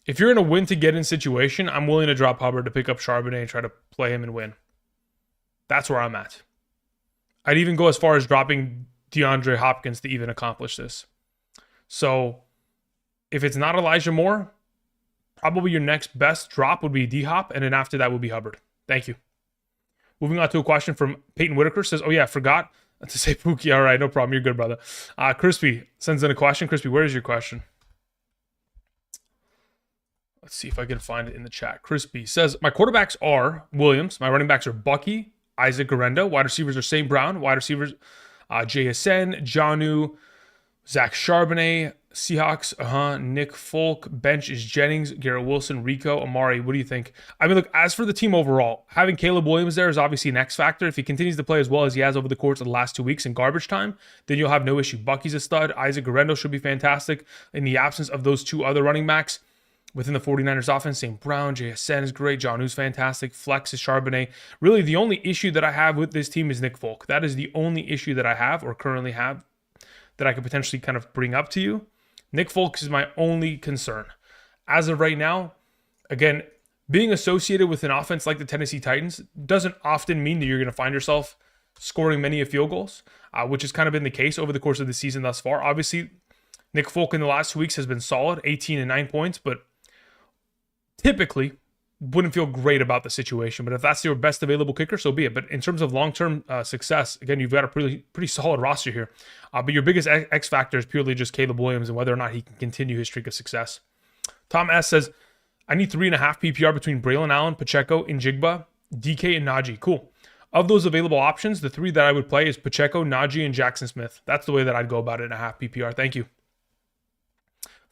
If you're in a win-to-get-in situation, I'm willing to drop Hubbard to pick up Charbonnet and try to play him and win. That's where I'm at. I'd even go as far as dropping DeAndre Hopkins to even accomplish this. So, if it's not Elijah Moore, probably your next best drop would be D-Hop, and then after that would be Hubbard. Thank you. Moving on to a question from Peyton Whitaker. Says, oh yeah, forgot to say Pookie. All right, no problem. You're good, brother. Crispy sends in a question. Crispy, where is your question? Let's see if I can find it in the chat. Crispy says, my quarterbacks are Williams. My running backs are Bucky, Isaac Garendo. Wide receivers are St. Brown. Wide receivers, JSN, Jonnu, Zach Charbonnet, Seahawks, Nick Folk. Bench is Jennings, Garrett Wilson, Rico, Amari. What do you think? I mean, look, as for the team overall, having Caleb Williams there is obviously an X factor. If he continues to play as well as he has over the course of the last 2 weeks in garbage time, then you'll have no issue. Bucky's a stud. Isaac Garendo should be fantastic. In the absence of those two other running backs, within the 49ers offense, St. Brown, JSN is great. Jonnu's fantastic. Flex is Charbonnet. Really, the only issue that I have with this team is Nick Folk. That is the only issue that I have or currently have that I could potentially kind of bring up to you. Nick Folk is my only concern. As of right now, again, being associated with an offense like the Tennessee Titans doesn't often mean that you're going to find yourself scoring many field goals, which has kind of been the case over the course of the season thus far. Obviously, Nick Folk in the last 2 weeks has been solid, 18 and 9 points, but typically wouldn't feel great about the situation. But if that's your best available kicker, so be it. But in terms of long-term success, again, you've got a pretty solid roster here. But your biggest X factor is purely just Caleb Williams and whether or not he can continue his streak of success. Tom S. says, I need 3.5 PPR between Braylon Allen, Pacheco, Njigba, DK, and Najee. Cool. Of those available options, the three that I would play is Pacheco, Najee, and Jackson Smith. That's the way that I'd go about it in a half PPR. Thank you.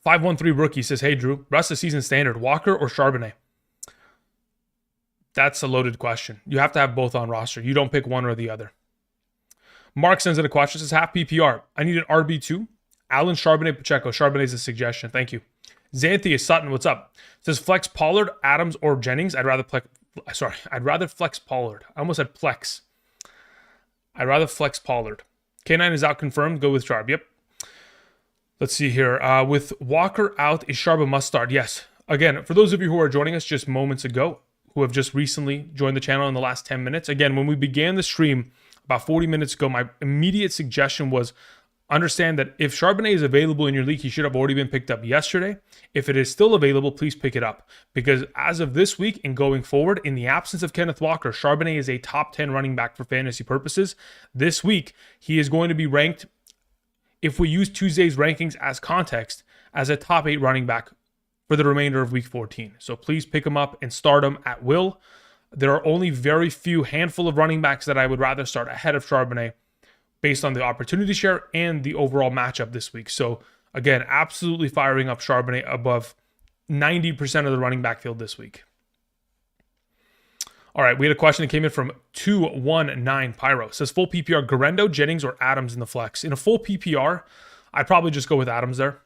513 Rookie says, hey, Drew, rest of season standard, Walker or Charbonnet? That's a loaded question. You have to have both on roster. You don't pick one or the other. Mark sends in a question. Says, half PPR. I need an RB2. Allen, Charbonnet, Pacheco. Charbonnet is a suggestion. Thank you. Xanthia Sutton, what's up? Says, flex Pollard, Adams, or Jennings. I'd rather flex Pollard. I almost said plex. I'd rather flex Pollard. K9 is out confirmed. Go with Charb. Yep. Let's see here. With Walker out, is Sharp a must start? Yes. Again, for those of you who are joining us just moments ago, who have just recently joined the channel in the last 10 minutes, again, when we began the stream about 40 minutes ago, my immediate suggestion was understand that if Charbonnet is available in your league, he should have already been picked up yesterday. If it is still available, please pick it up. Because as of this week and going forward, in the absence of Kenneth Walker, Charbonnet is a top 10 running back for fantasy purposes. This week, he is going to be ranked, if we use Tuesday's rankings as context, as a top 8 running back for the remainder of week 14. So please pick him up and start him at will. There are only very few handful of running backs that I would rather start ahead of Charbonnet based on the opportunity share and the overall matchup this week. So again, absolutely firing up Charbonnet above 90% of the running back field this week. All right, we had a question that came in from 219 Pyro. It says full PPR, Garendo, Jennings, or Adams in the flex. In a full PPR, I'd probably just go with Adams there.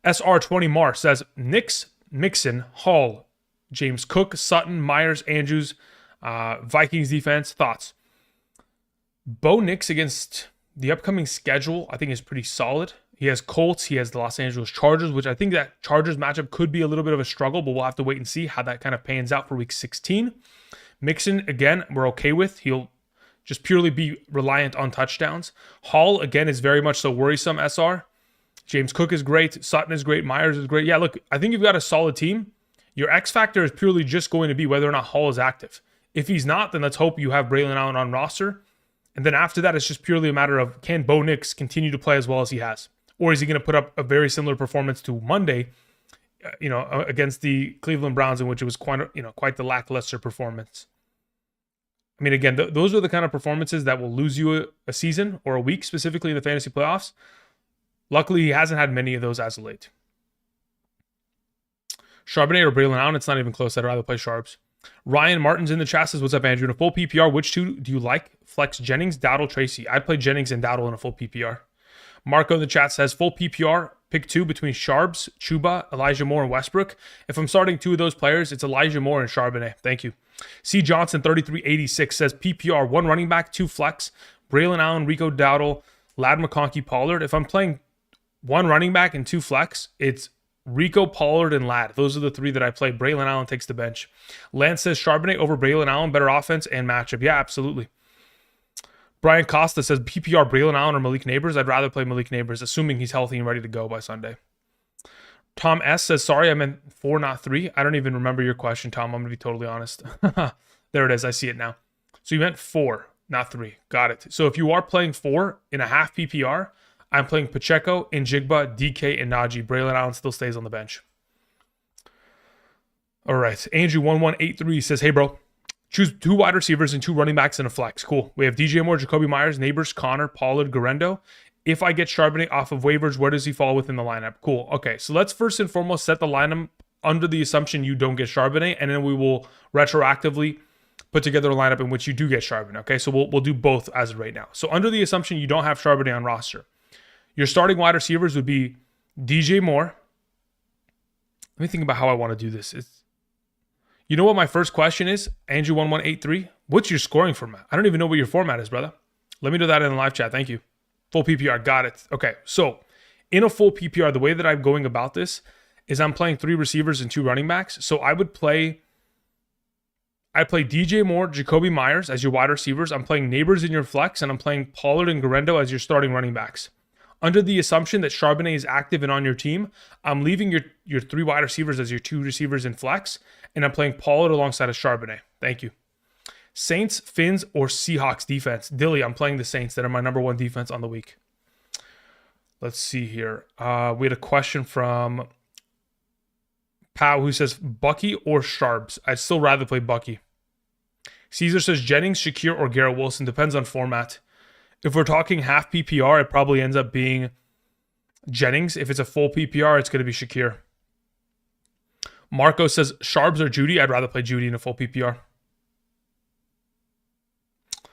SR20 Mar says Nix, Mixon, Hall, James Cook, Sutton, Myers, Andrews, Vikings defense. Thoughts? Bo Nix against the upcoming schedule, I think, is pretty solid. He has Colts, he has the Los Angeles Chargers, which I think that Chargers matchup could be a little bit of a struggle, but we'll have to wait and see how that kind of pans out for week 16. Mixon, again, we're okay with. He'll just purely be reliant on touchdowns. Hall, again, is very much so worrisome, SR. James Cook is great. Sutton is great. Myers is great. Yeah, look, I think you've got a solid team. Your X factor is purely just going to be whether or not Hall is active. If he's not, then let's hope you have Braylon Allen on roster. And then after that, it's just purely a matter of, can Bo Nix continue to play as well as he has? Or is he going to put up a very similar performance to Monday, against the Cleveland Browns, in which it was quite the lackluster performance? I mean, again, those are the kind of performances that will lose you a season or a week, specifically in the fantasy playoffs. Luckily, he hasn't had many of those as of late. Charbonnet or Braylon Allen, it's not even close. I'd rather play Sharps. Ryan Martin's in the chat says, what's up, Andrew? In a full PPR, which two do you like? Flex Jennings, Dowdle, Tracy. I'd play Jennings and Dowdle in a full PPR. Marco in the chat says, full PPR, pick two between Sharbs, Chuba, Elijah Moore, and Westbrook. If I'm starting two of those players, it's Elijah Moore and Charbonnet. Thank you. C. Johnson, 3386 says, PPR, one running back, two flex, Braylon Allen, Rico Dowdle, Lad McConkey, Pollard. If I'm playing one running back and two flex, it's Rico, Pollard, and Lad. Those are the three that I play. Braylon Allen takes the bench. Lance says Charbonnet over Braylon Allen, better offense and matchup. Yeah, absolutely. Brian Costa says PPR, Braylon Allen or Malik Neighbors. I'd rather play Malik Neighbors, assuming he's healthy and ready to go by Sunday. Tom S says, sorry, I meant 4, not 3. I don't even remember your question, Tom. I'm going to be totally honest. There it is. I see it now. So you meant 4, not 3. Got it. So if you are playing 4 in a half PPR, I'm playing Pacheco, Njigba, DK, and Najee. Braylon Allen still stays on the bench. All right. Andrew1183 says, hey, bro. Choose 2 wide receivers and 2 running backs in a flex. Cool. We have DJ Moore, Jacoby Myers, Neighbors, Connor, Pollard, Garendo. If I get Charbonnet off of waivers, where does he fall within the lineup? Cool. Okay, so let's first and foremost set the lineup under the assumption you don't get Charbonnet, and then we will retroactively put together a lineup in which you do get Charbonnet. Okay, so we'll do both as of right now. So under the assumption you don't have Charbonnet on roster, your starting wide receivers would be DJ Moore. Let me think about how I want to do this. You know what my first question is? Andrew1183, what's your scoring format? I don't even know what your format is, brother. Let me know that in the live chat. Thank you. Full PPR. Got it. Okay, so in a full PPR, the way that I'm going about this is I'm playing 3 receivers and 2 running backs. So I play DJ Moore, Jacoby Myers as your wide receivers. I'm playing Neighbors in your flex, and I'm playing Pollard and Garendo as your starting running backs. Under the assumption that Charbonnet is active and on your team, I'm leaving your 3 wide receivers as your 2 receivers in flex, and I'm playing Pollard alongside of Charbonnet. Thank you. Saints, Finns, or Seahawks defense? Dilly, I'm playing the Saints. That are my number 1 defense on the week. Let's see here. We had a question from Pow who says Bucky or Sharps. I'd still rather play Bucky. Caesar says Jennings, Shakir, or Garrett Wilson. Depends on format. If we're talking half PPR, it probably ends up being Jennings. If it's a full PPR, it's going to be Shakir. Marco says Sharps or Judy. I'd rather play Judy in a full PPR.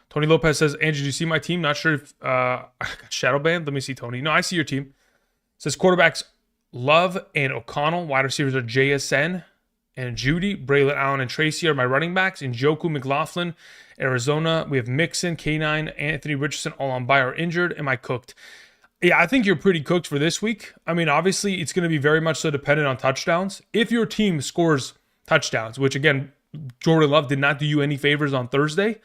Tony Lopez says, Andrew, do you see my team? Not sure if I got shadow banned. Let me see, Tony. No, I see your team. Says quarterbacks Love and O'Connell. Wide receivers are JSN and Judy. Braylon Allen and Tracy are my running backs. Njoku, McLaughlin, Arizona. We have Mixon, K9, Anthony Richardson, all on bye or injured. Am I cooked? Yeah, I think you're pretty cooked for this week. I mean, obviously, it's going to be very much so dependent on touchdowns. If your team scores touchdowns, which, again, Jordan Love did not do you any favors on Thursday,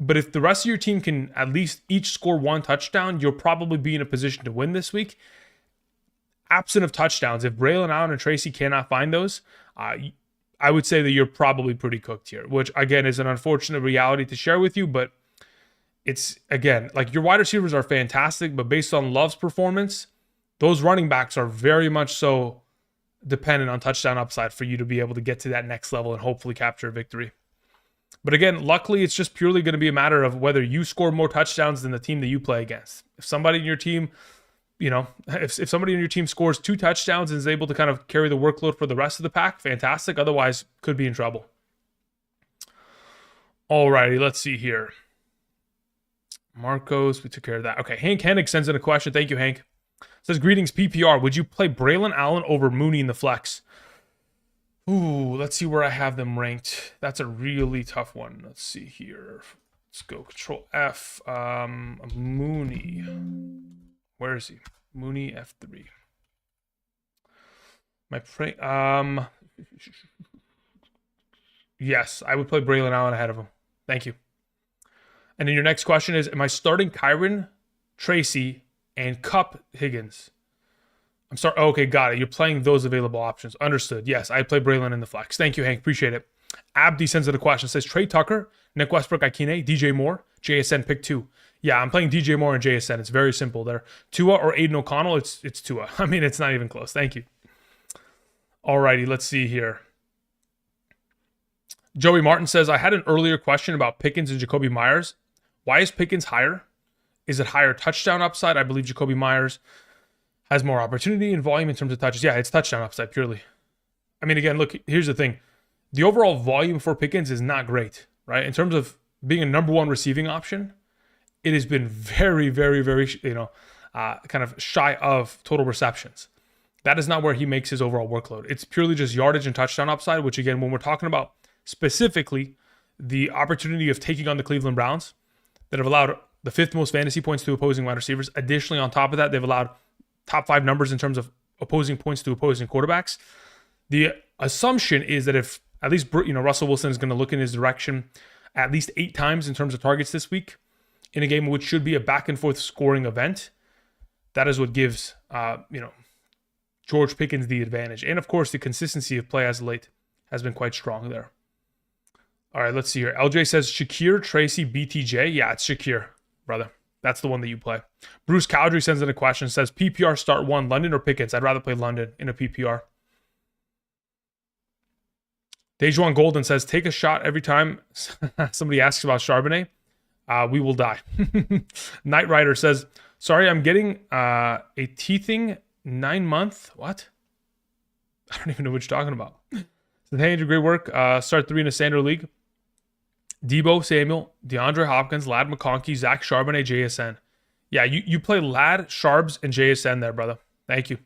but if the rest of your team can at least each score 1 touchdown, you'll probably be in a position to win this week. Absent of touchdowns, if Braylon Allen and Tracy cannot find those, I would say that you're probably pretty cooked here, which, again, is an unfortunate reality to share with you, but it's, again, like your wide receivers are fantastic, but based on Love's performance, those running backs are very much so dependent on touchdown upside for you to be able to get to that next level and hopefully capture a victory. But again, luckily, it's just purely going to be a matter of whether you score more touchdowns than the team that you play against. If somebody in your team, if somebody in your team scores 2 touchdowns and is able to kind of carry the workload for the rest of the pack, fantastic. Otherwise, could be in trouble. Alrighty, let's see here. Marcos, we took care of that. Okay, Hank Hennig sends in a question. Thank you, Hank. Says, greetings, PPR. Would you play Braylon Allen over Mooney in the flex? Ooh, let's see where I have them ranked. That's a really tough one. Let's see here. Let's go Control F. Mooney. Where is he? Mooney F3. Yes, I would play Braylon Allen ahead of him. Thank you. And then your next question is, am I starting Kyron, Tracy, and Cup Higgins? I'm sorry. Oh, okay, got it. You're playing those available options. Understood. Yes, I play Braylon in the flex. Thank you, Hank. Appreciate it. Abdi sends in a question. Says, Trey Tucker, Nick Westbrook, Ikine, DJ Moore, JSN, pick 2. Yeah, I'm playing DJ Moore and JSN. It's very simple there. Tua or Aiden O'Connell, it's Tua. I mean, it's not even close. Thank you. Alrighty, let's see here. Joey Martin says, I had an earlier question about Pickens and Jacoby Myers. Why is Pickens higher? Is it higher touchdown upside? I believe Jacoby Myers has more opportunity and volume in terms of touches. Yeah, it's touchdown upside purely. I mean, again, look, here's the thing. the overall volume for Pickens is not great, right? In terms of being a number one receiving option, it has been very, very, very, kind of shy of total receptions. That is not where he makes his overall workload. It's purely just yardage and touchdown upside, which again, when we're talking about specifically the opportunity of taking on the Cleveland Browns that have allowed the 5th most fantasy points to opposing wide receivers. Additionally, on top of that, they've allowed top 5 numbers in terms of opposing points to opposing quarterbacks. The assumption is that if at least Russell Wilson is going to look in his direction at least 8 times in terms of targets this week in a game which should be a back and forth scoring event, that is what gives George Pickens the advantage. And of course, the consistency of play as of late has been quite strong there. All right, let's see here. LJ says Shakir, Tracy, BTJ. Yeah, it's Shakir, brother. That's the one that you play. Bruce Cowdery sends in a question, says PPR start 1, London or Pickens? I'd rather play London in a PPR. Dejuan Golden says, take a shot every time somebody asks about Charbonnet. We will die. Knight Rider says, sorry, I'm getting a teething 9-month. What? I don't even know what you're talking about. So, hey, Andrew, great work. Start 3 in a standard league. Debo Samuel, DeAndre Hopkins, Lad McConkey, Zach Charbonnet, JSN. Yeah, you play Lad, Sharbs, and JSN there, brother. Thank you.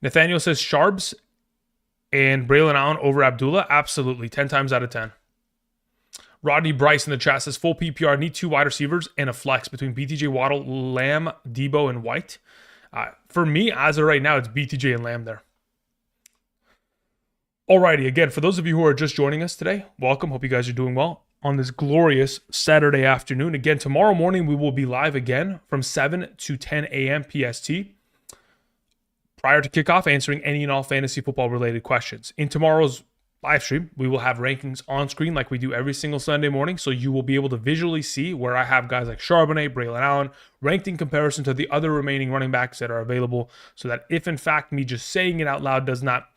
Nathaniel says Sharbs and Braylon Allen over Abdullah. Absolutely. 10 times out of 10. Rodney Bryce in the chat says full PPR, need 2 wide receivers and a flex between BTJ, Waddle, Lamb, Debo, and White. For me, as of right now, it's BTJ and Lamb there. Alrighty, again, for those of you who are just joining us today, welcome. Hope you guys are doing well on this glorious Saturday afternoon. Again, tomorrow morning we will be live again from 7 to 10 a.m. PST. Prior to kickoff, answering any and all fantasy football related questions. In tomorrow's live stream, we will have rankings on screen like we do every single Sunday morning, so you will be able to visually see where I have guys like Charbonnet, Braylon Allen, ranked in comparison to the other remaining running backs that are available, so that if in fact me just saying it out loud does not,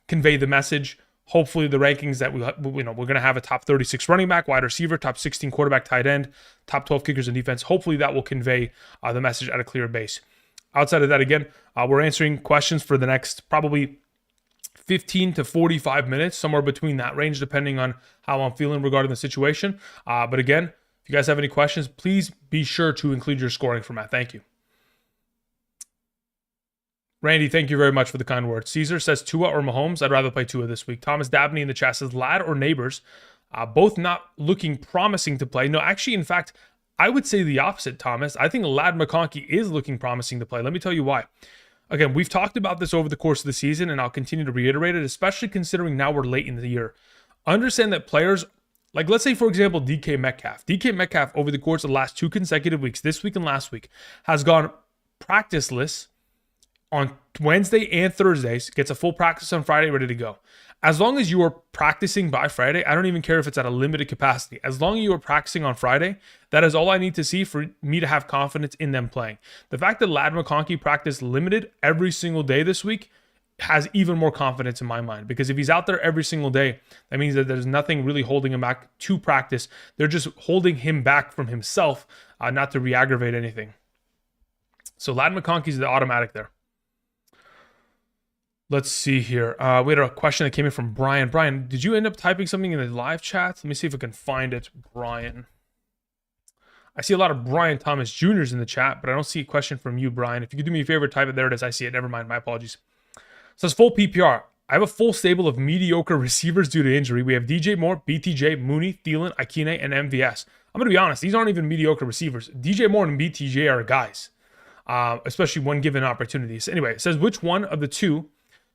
convey the message, hopefully the rankings that we're going to have a top 36 running back, wide receiver, top 16 quarterback, tight end, top 12 kickers and defense. Hopefully that will convey the message at a clear base. Outside of that, again, we're answering questions for the next probably 15 to 45 minutes, somewhere between that range, depending on how I'm feeling regarding the situation. But again, if you guys have any questions, please be sure to include your scoring format. Thank you. Randy, thank you very much for the kind words. Caesar says Tua or Mahomes. I'd rather play Tua this week. Thomas Dabney in the chat says Lad or Neighbors. Both not looking promising to play. No, actually, in fact, I would say the opposite, Thomas. I think Lad McConkey is looking promising to play. Let me tell you why. Again, we've talked about this over the course of the season, and I'll continue to reiterate it, especially considering now we're late in the year. Understand that players, like let's say, for example, DK Metcalf. DK Metcalf, over the course of the last 2 consecutive weeks, this week and last week, has gone practiceless on Wednesday and Thursdays, gets a full practice on Friday, ready to go. As long as you are practicing by Friday, I don't even care if it's at a limited capacity. As long as you are practicing on Friday, that is all I need to see for me to have confidence in them playing. The fact that Lad McConkey practiced limited every single day this week has even more confidence in my mind, because if he's out there every single day, that means that there's nothing really holding him back to practice. They're just holding him back from himself, not to re-aggravate anything. So Lad McConkey's the automatic there. Let's see here. We had a question that came in from Brian. Brian, did you end up typing something in the live chat? Let me see if I can find it. Brian. I see a lot of Brian Thomas Jr.'s in the chat, but I don't see a question from you, Brian. If you could do me a favor, type it. There it is. I see it. Never mind. My apologies. It says full PPR. I have a full stable of mediocre receivers due to injury. We have DJ Moore, BTJ, Mooney, Thielen, Akine, and MVS. I'm going to be honest. These aren't even mediocre receivers. DJ Moore and BTJ are guys, especially when given opportunities. Anyway, it says which one of the two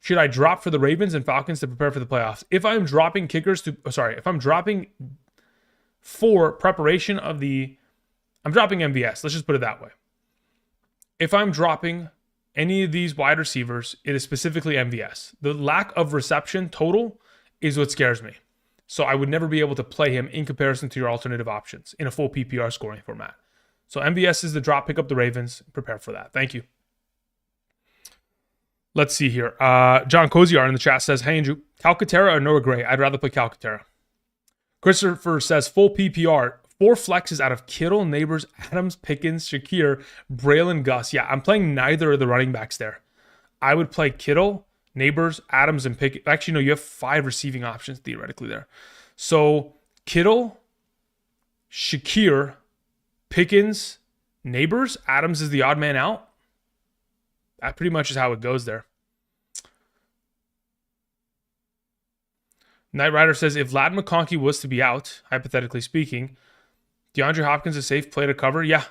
should I drop for the Ravens and Falcons to prepare for the playoffs? If I'm dropping if I'm dropping for preparation of I'm dropping MVS. Let's just put it that way. If I'm dropping any of these wide receivers, it is specifically MVS. The lack of reception total is what scares me. So I would never be able to play him in comparison to your alternative options in a full PPR scoring format. So MVS is the drop, pick up the Ravens, prepare for that. Thank you. Let's see here. John Koziar in the chat says, hey, Andrew, Calcaterra or Noah Gray? I'd rather play Calcaterra. Christopher says, full PPR, 4 flexes out of Kittle, Neighbors, Adams, Pickens, Shakir, Braylon, Gus. Yeah, I'm playing neither of the running backs there. I would play Kittle, Neighbors, Adams, and Pickett. Actually, no, you have 5 receiving options theoretically there. So Kittle, Shakir, Pickens, Neighbors, Adams is the odd man out. That pretty much is how it goes there. Knight Rider says, if Ladd McConkey was to be out, hypothetically speaking, DeAndre Hopkins a safe play to cover? Yeah,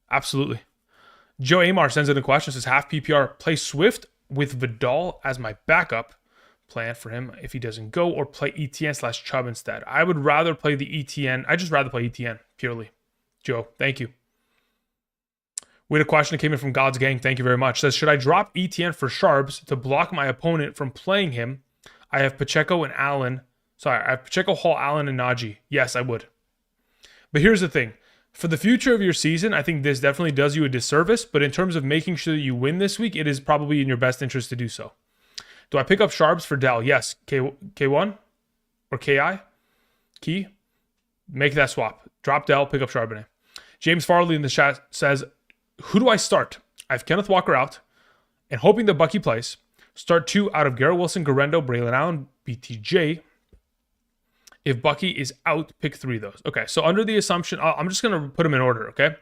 absolutely. Joe Amar sends in a question, says, half PPR, play Swift with Vidal as my backup plan for him if he doesn't go, or play ETN/Chubb instead. I would rather play the ETN. I'd just rather play ETN, purely. Joe, thank you. We had a question that came in from God's Gang. Thank you very much. Says, should I drop ETN for Sharps to block my opponent from playing him? I have Pacheco and Allen. Sorry, I have Pacheco, Hall, Allen, and Najee. Yes, I would. But here's the thing. For the future of your season, I think this definitely does you a disservice. But in terms of making sure that you win this week, it is probably in your best interest to do so. Do I pick up Sharps for Dell? Yes. K1 or KI? Key? Make that swap. Drop Dell, pick up Charbonnet. James Farley in the chat says, who do I start? I have Kenneth Walker out and hoping that Bucky plays. Start 2 out of Garrett Wilson, Garendo, Braylon Allen, BTJ. If Bucky is out, pick 3 of those. Okay, so under the assumption, I'm just going to put them in order, okay?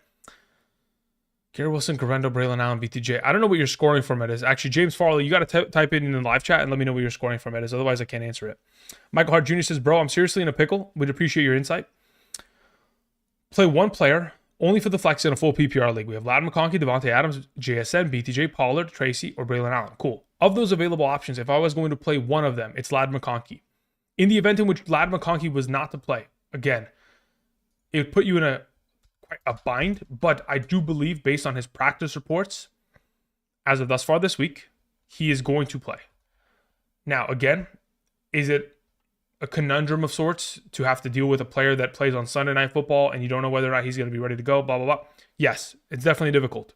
Garrett Wilson, Garendo, Braylon Allen, BTJ. I don't know what your scoring format is. Actually, James Farley, you got to type it in the live chat and let me know what your scoring format is. Otherwise, I can't answer it. Michael Hart Jr. says, bro, I'm seriously in a pickle. Would appreciate your insight. Play 1 player, only for the flex in a full PPR league. We have Ladd McConkey, Devontae Adams, JSN, BTJ, Pollard, Tracy, or Braylon Allen. Cool. Of those available options, if I was going to play one of them, it's Ladd McConkey. In the event in which Ladd McConkey was not to play, again, it would put you in a bind, but I do believe, based on his practice reports, as of thus far this week, he is going to play. Now, again, is it a conundrum of sorts to have to deal with a player that plays on Sunday Night Football and you don't know whether or not he's going to be ready to go, blah, blah, blah? Yes, it's definitely difficult.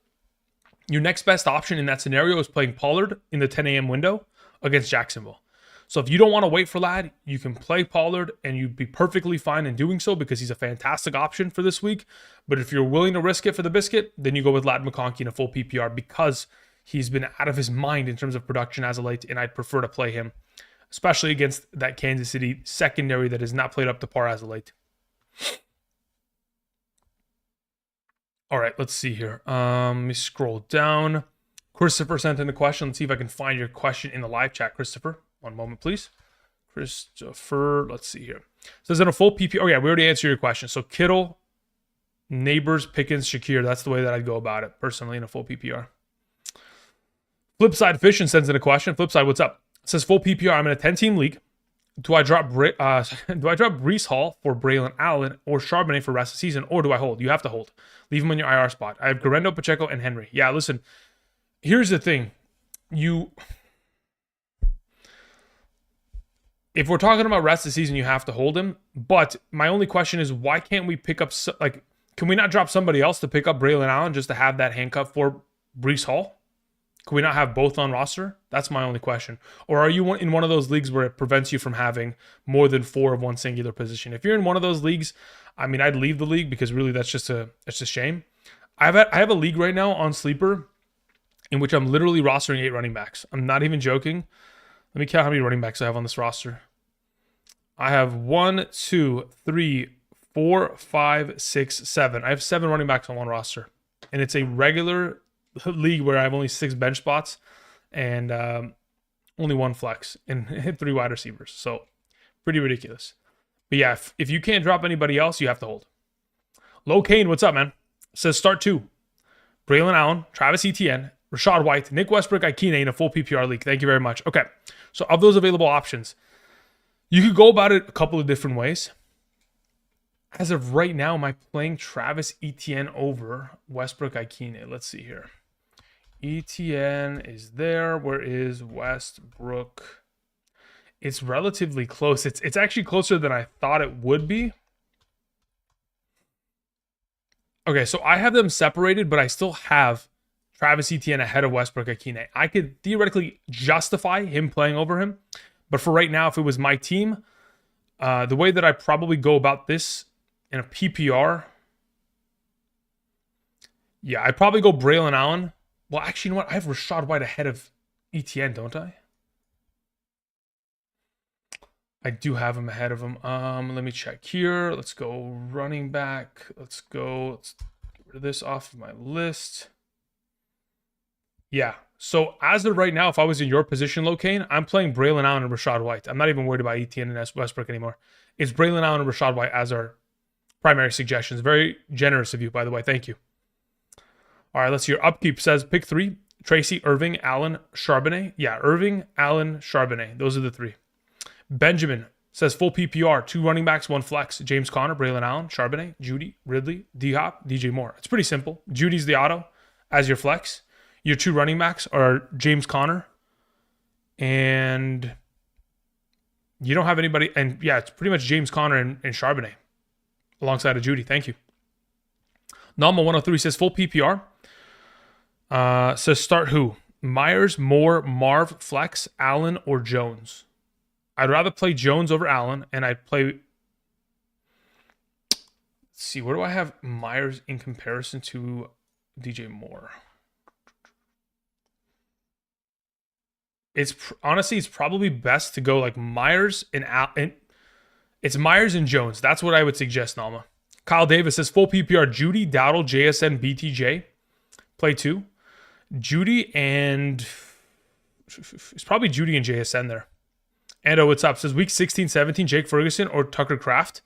Your next best option in that scenario is playing Pollard in the 10 a.m. window against Jacksonville. So if you don't want to wait for Ladd, you can play Pollard and you'd be perfectly fine in doing so because he's a fantastic option for this week. But if you're willing to risk it for the biscuit, then you go with Ladd McConkey in a full PPR because he's been out of his mind in terms of production as of late, and I'd prefer to play him, especially against that Kansas City secondary that has not played up to par as of late. All right, let's see here. Let me scroll down. Christopher sent in a question. Let's see if I can find your question in the live chat, Christopher. One moment, please. Christopher, let's see here. Says in a full PPR. Oh, yeah, we already answered your question. So Kittle, Neighbors, Pickens, Shakir. That's the way that I'd go about it, personally, in a full PPR. Flipside Fishing sends in a question. Flipside, what's up? It says full PPR. I'm in a 10-team league. Do I drop Breece Hall for Braylon Allen or Charbonnet for rest of the season, or do I hold? You have to hold. Leave him in your IR spot. I have Garendo, Pacheco, and Henry. Yeah, listen. Here's the thing. If we're talking about rest of the season, you have to hold him. But my only question is, why can't we pick up, can we not drop somebody else to pick up Braylon Allen just to have that handcuff for Breece Hall? Can we not have both on roster? That's my only question. Or are you in one of those leagues where it prevents you from having more than 4 of one singular position? If you're in one of those leagues, I mean, I'd leave the league because really that's just a shame. I have a league right now on Sleeper in which I'm literally rostering 8 running backs. I'm not even joking. Let me count how many running backs I have on this roster. I have 1, 2, 3, 4, 5, 6, 7. I have 7 running backs on one roster. And it's a regular league where I have only 6 bench spots and only 1 flex and 3 wide receivers. So pretty ridiculous. But yeah, if you can't drop anybody else, you have to hold. Low Kane, what's up, man? Says start 2. Braylon Allen, Travis Etienne, Rashad White, Nick Westbrook, Ikine in a full PPR league. Thank you very much. Okay, so of those available options, you could go about it a couple of different ways. As of right now, am I playing Travis Etienne over Westbrook, Ikine? Let's see here. Etienne is there. Where is Westbrook? It's relatively close. It's actually closer than I thought it would be. Okay, so I have them separated, but I still have Travis Etienne ahead of Westbrook Ikine. I could theoretically justify him playing over him, but for right now, if it was my team, the way that I probably go about this in a PPR, yeah, I'd probably go Braylon Allen. Well, actually, you know what? I have Rashad White ahead of Etienne, don't I? I do have him ahead of him. Let me check here. Let's go running back. Let's get rid of this off of my list. Yeah. So as of right now, if I was in your position, Locane, I'm playing Braylon Allen and Rashad White. I'm not even worried about Etienne and Westbrook anymore. It's Braylon Allen and Rashad White as our primary suggestions. Very generous of you, by the way. Thank you. All right, let's see. Your upkeep says pick 3. Tracy, Irving, Allen, Charbonnet. Yeah, Irving, Allen, Charbonnet. Those are the 3. Benjamin says full PPR. 2 running backs, 1 flex. James Conner, Braylon Allen, Charbonnet, Judy, Ridley, D-Hop, DJ Moore. It's pretty simple. Judy's the auto as your flex. Your 2 running backs are James Conner, and you don't have anybody. And yeah, it's pretty much James Conner and Charbonnet alongside of Judy. Thank you. Nalma103 says full PPR. Says start who? Myers, Moore, Marv, Flex, Allen, or Jones. I'd rather play Jones over Allen, and I'd play. Let's see, where do I have Myers in comparison to DJ Moore? Honestly, it's probably best to go like Myers and it's Myers and Jones. That's what I would suggest, Nalma. Kyle Davis says full PPR: Judy, Dowdle, JSN, BTJ. Play 2. Judy and it's probably Judy and JSN there. Ando, what's up? Says week 16, 17, Jake Ferguson or Tucker Kraft.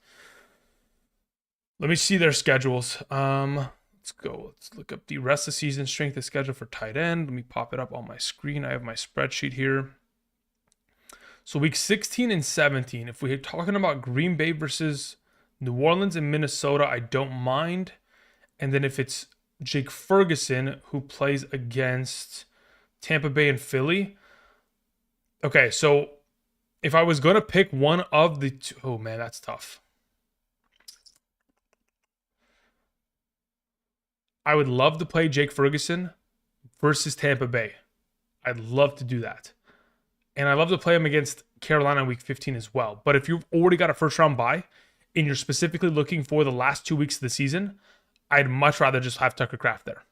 Let me see their schedules. Let's go. Let's look up the rest of the season strength of schedule for tight end. Let me pop it up on my screen. I have my spreadsheet here. So week 16 and 17, if we're talking about Green Bay versus New Orleans and Minnesota, I don't mind. And then if it's Jake Ferguson who plays against Tampa Bay and Philly. Okay, so if I was going to pick one of the two, oh man, that's tough. I would love to play Jake Ferguson versus Tampa Bay. I'd love to do that. And I'd love to play him against Carolina in week 15 as well. But if you've already got a first round bye and you're specifically looking for the last 2 weeks of the season, I'd much rather just have Tucker Kraft there.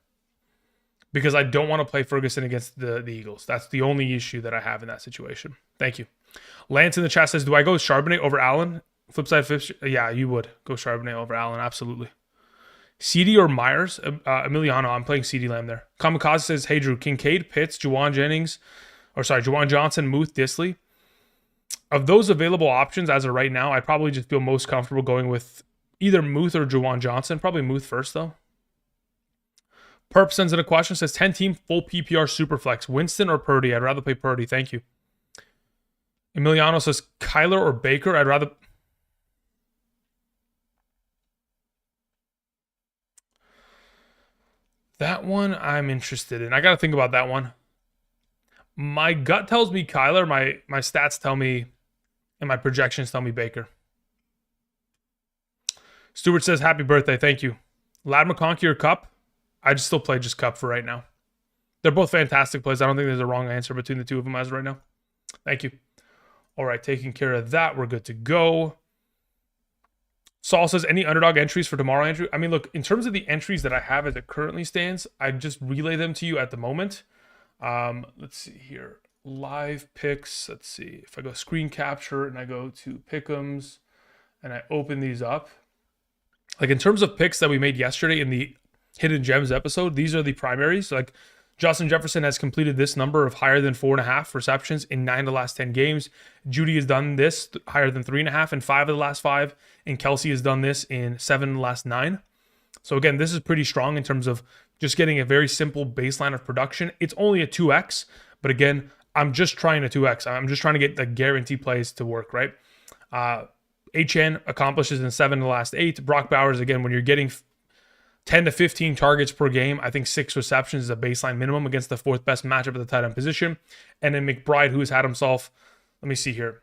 Because I don't want to play Ferguson against the Eagles. That's the only issue that I have in that situation. Thank you. Lance in the chat says, do I go Charbonnet over Allen? Flip side, yeah, you would go Charbonnet over Allen. Absolutely. CD or Myers? Emiliano, I'm playing CD Lamb there. Kamikaze says, hey, Drew, Kincaid, Pitts, Juwan Johnson, Muth, Disley. Of those available options as of right now, I probably just feel most comfortable going with either Muth or Juwan Johnson. Probably Muth first, though. Perp sends in a question, says 10-team full PPR Superflex. Winston or Purdy? I'd rather play Purdy. Thank you. Emiliano says Kyler or Baker? I'd rather... That one I'm interested in. I got to think about that one. My gut tells me Kyler. My stats tell me, and my projections tell me Baker. Stewart says, happy birthday. Thank you. Lad McConkey or Cup? I'd still play just Cup for right now. They're both fantastic plays. I don't think there's a wrong answer between the two of them as of right now. Thank you. All right, taking care of that. We're good to go. Saul says, any underdog entries for tomorrow, Andrew? I mean, look, in terms of the entries that I have as it currently stands, I just relay them to you at the moment. Let's see here. Live picks. Let's see. If I go screen capture and I go to Pick'ems and I open these up. Like in terms of picks that we made yesterday in the Hidden Gems episode, these are the primaries. Like Justin Jefferson has completed this number of higher than 4.5 receptions in 9 of the last 10 games. Judy has done this higher than 3.5 in 5 of the last 5. And Kelsey has done this in 7 of the last 9. So again, this is pretty strong in terms of just getting a very simple baseline of production. It's only a 2x, but again, I'm just trying a 2x. I'm just trying to get the guarantee plays to work, right? HN accomplishes in 7 of the last 8. Brock Bowers, again, when you're getting 10 to 15 targets per game, I think 6 receptions is a baseline minimum against the 4th best matchup at the tight end position. And then McBride, who has had himself, let me see here.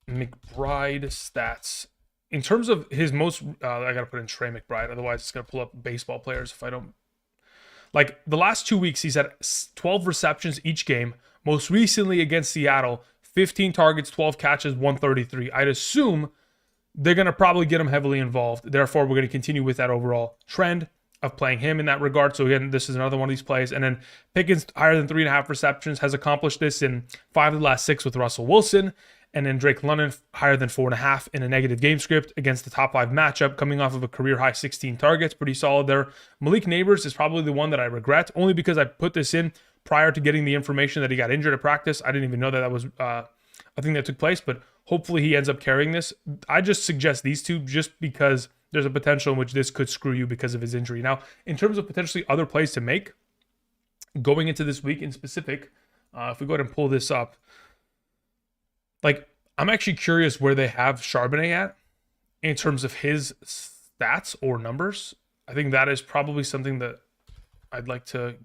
McBride stats. In terms of his most, I got to put in Trey McBride. Otherwise, it's going to pull up baseball players if I don't. Like the last 2 weeks, he's had 12 receptions each game. Most recently against Seattle, 15 targets, 12 catches, 133. I'd assume they're going to probably get him heavily involved. Therefore, we're going to continue with that overall trend of playing him in that regard. So again, this is another one of these plays. And then Pickens, higher than 3.5 receptions, has accomplished this in 5 of the last 6 with Russell Wilson. And then Drake London higher than 4.5 in a negative game script against the top 5 matchup, coming off of a career high 16 targets. Pretty solid there. Malik Neighbors is probably the one that I regret, only because I put this in prior to getting the information that he got injured at practice. I didn't even know that was a thing that took place, but hopefully he ends up carrying this. I just suggest these two just because there's a potential in which this could screw you because of his injury. Now, in terms of potentially other plays to make, going into this week in specific, if we go ahead and pull this up, like, I'm actually curious where they have Charbonnet at in terms of his stats or numbers. I think that is probably something that I'd like to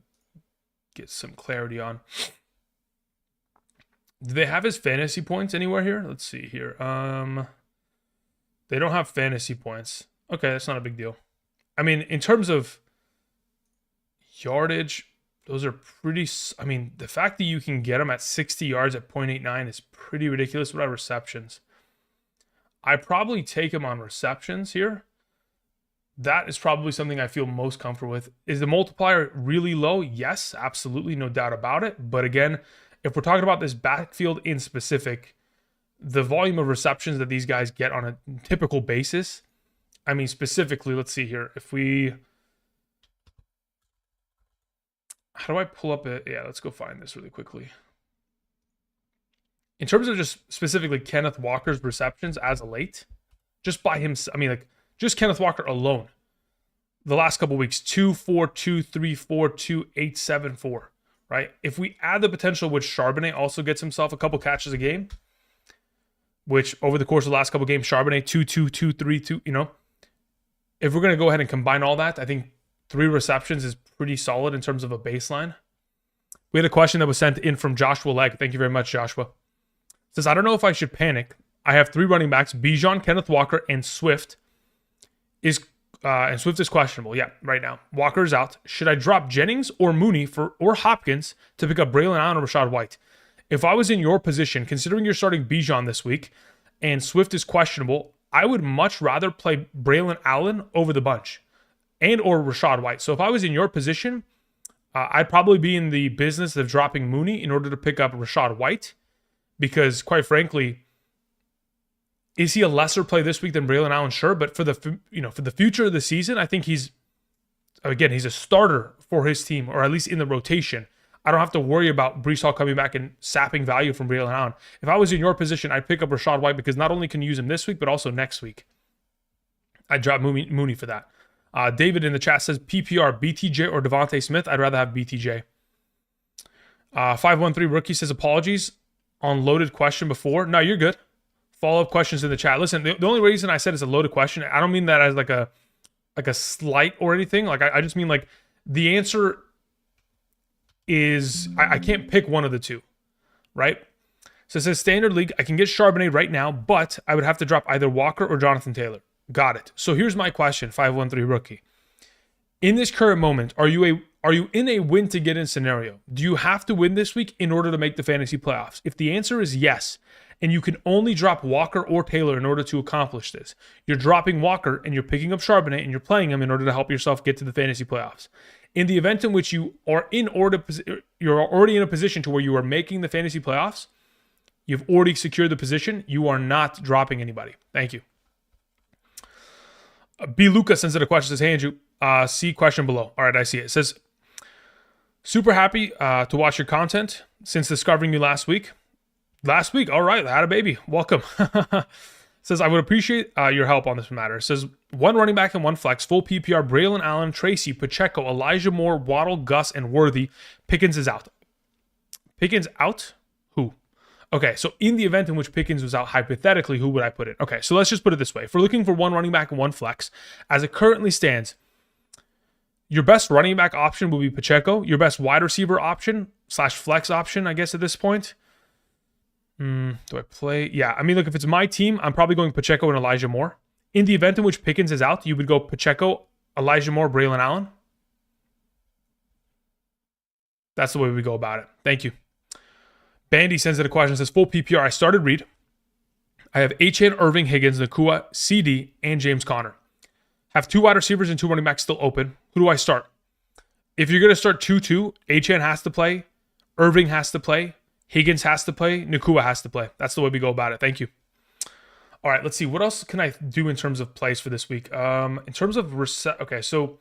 get some clarity on. Do they have his fantasy points anywhere here? Let's see here. They don't have fantasy points. Okay, that's not a big deal. I mean, in terms of yardage, those are pretty... I mean, the fact that you can get them at 60 yards at 0.89 is pretty ridiculous. What about receptions? I probably take him on receptions here. That is probably something I feel most comfortable with. Is the multiplier really low? Yes, absolutely, no doubt about it. But again, if we're talking about this backfield in specific, the volume of receptions that these guys get on a typical basis, I mean, specifically, let's see here. If we... How do I pull up it? Yeah, let's go find this really quickly. In terms of just specifically Kenneth Walker's receptions as of late, just by him, I mean, like, just Kenneth Walker alone, the last couple of weeks, 2, 4, 2, 3, 4, 2, 8, 7, 4, right? If we add the potential which Charbonnet also gets himself a couple catches a game, which over the course of the last couple of games, Charbonnet 2, 2, 2, 3, 2, you know, if we're going to go ahead and combine all that, I think 3 receptions is pretty solid in terms of a baseline. We had a question that was sent in from Joshua Legg. Thank you very much, Joshua. It says, I don't know if I should panic. I have 3 running backs, Bijan, Kenneth Walker, and Swift. And Swift is questionable. Yeah, right now. Walker is out. Should I drop Jennings or Mooney or Hopkins to pick up Braylon Allen or Rachaad White? If I was in your position, considering you're starting Bijan this week and Swift is questionable, I would much rather play Braylon Allen over the bunch and or Rachaad White. So if I was in your position, I'd probably be in the business of dropping Mooney in order to pick up Rachaad White, because quite frankly, is he a lesser play this week than Braylon Allen? Sure, but for the future of the season, I think he's a starter for his team, or at least in the rotation. I don't have to worry about Breece Hall coming back and sapping value from Braylon Allen. If I was in your position, I'd pick up Rachaad White, because not only can you use him this week, but also next week. I'd drop Mooney for that. David in the chat says, PPR, BTJ or Devontae Smith? I'd rather have BTJ. 513 Rookie says, apologies on loaded question before. No, you're good. Follow-up questions in the chat. Listen, the only reason I said it's a loaded question, I don't mean that as like a slight or anything. Like, I just mean like the answer is I can't pick one of the two, right? So it says standard league. I can get Charbonnet right now, but I would have to drop either Walker or Jonathan Taylor. Got it. So here's my question, 513 Rookie. In this current moment, are you in a win to get in scenario? Do you have to win this week in order to make the fantasy playoffs? If the answer is yes, and you can only drop Walker or Taylor in order to accomplish this, you're dropping Walker and you're picking up Charbonnet and you're playing him in order to help yourself get to the fantasy playoffs. In the event in which you're already in a position to where you are making the fantasy playoffs, you've already secured the position, you are not dropping anybody. Thank you. B. Lucas sends in a question, says, hey, Andrew, see question below. All right, I see it. It says, super happy to watch your content since discovering you last week. Last week, all right, I had a baby. Welcome. Says, I would appreciate your help on this matter. It says, 1 running back and 1 flex, full PPR, Braylon Allen, Tracy, Pacheco, Elijah Moore, Waddle, Gus, and Worthy. Pickens is out. Pickens out? Who? Okay, so in the event in which Pickens was out, hypothetically, who would I put in? Okay, so let's just put it this way. If we're looking for 1 running back and 1 flex, as it currently stands, your best running back option will be Pacheco. Your best wide receiver option / flex option, I guess, at this point. Do I play? Yeah, I mean, look, if it's my team, I'm probably going Pacheco and Elijah Moore. In the event in which Pickens is out, you would go Pacheco, Elijah Moore, Braylon Allen. That's the way we go about it. Thank you. Bandy sends in a question, says, full PPR. I started Reed. I have Achane, Irving, Higgins, Nakua, CD, and James Conner. Have 2 wide receivers and 2 running backs still open. Who do I start? If you're going to start 2-2, Achane has to play. Irving has to play. Higgins has to play. Nakua has to play. That's the way we go about it. Thank you. All right, let's see. What else can I do in terms of plays for this week? In terms of okay, so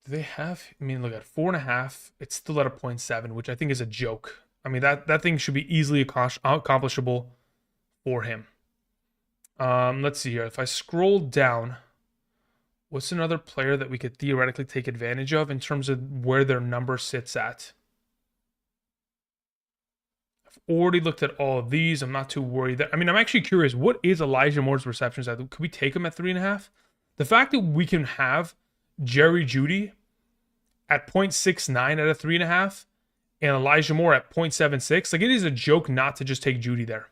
do they have? I mean, look at 4.5. It's still at a 0.7, which I think is a joke. I mean, that thing should be easily accomplishable for him. Let's see here. If I scroll down, what's another player that we could theoretically take advantage of in terms of where their number sits at? Already looked at all of these. I'm not too worried. I mean, I'm actually curious. What is Elijah Moore's receptions at? Could we take him at 3.5? The fact that we can have Jerry Jeudy at 0.69 at a 3.5 and Elijah Moore at 0.76, like, it is a joke not to just take Jeudy there.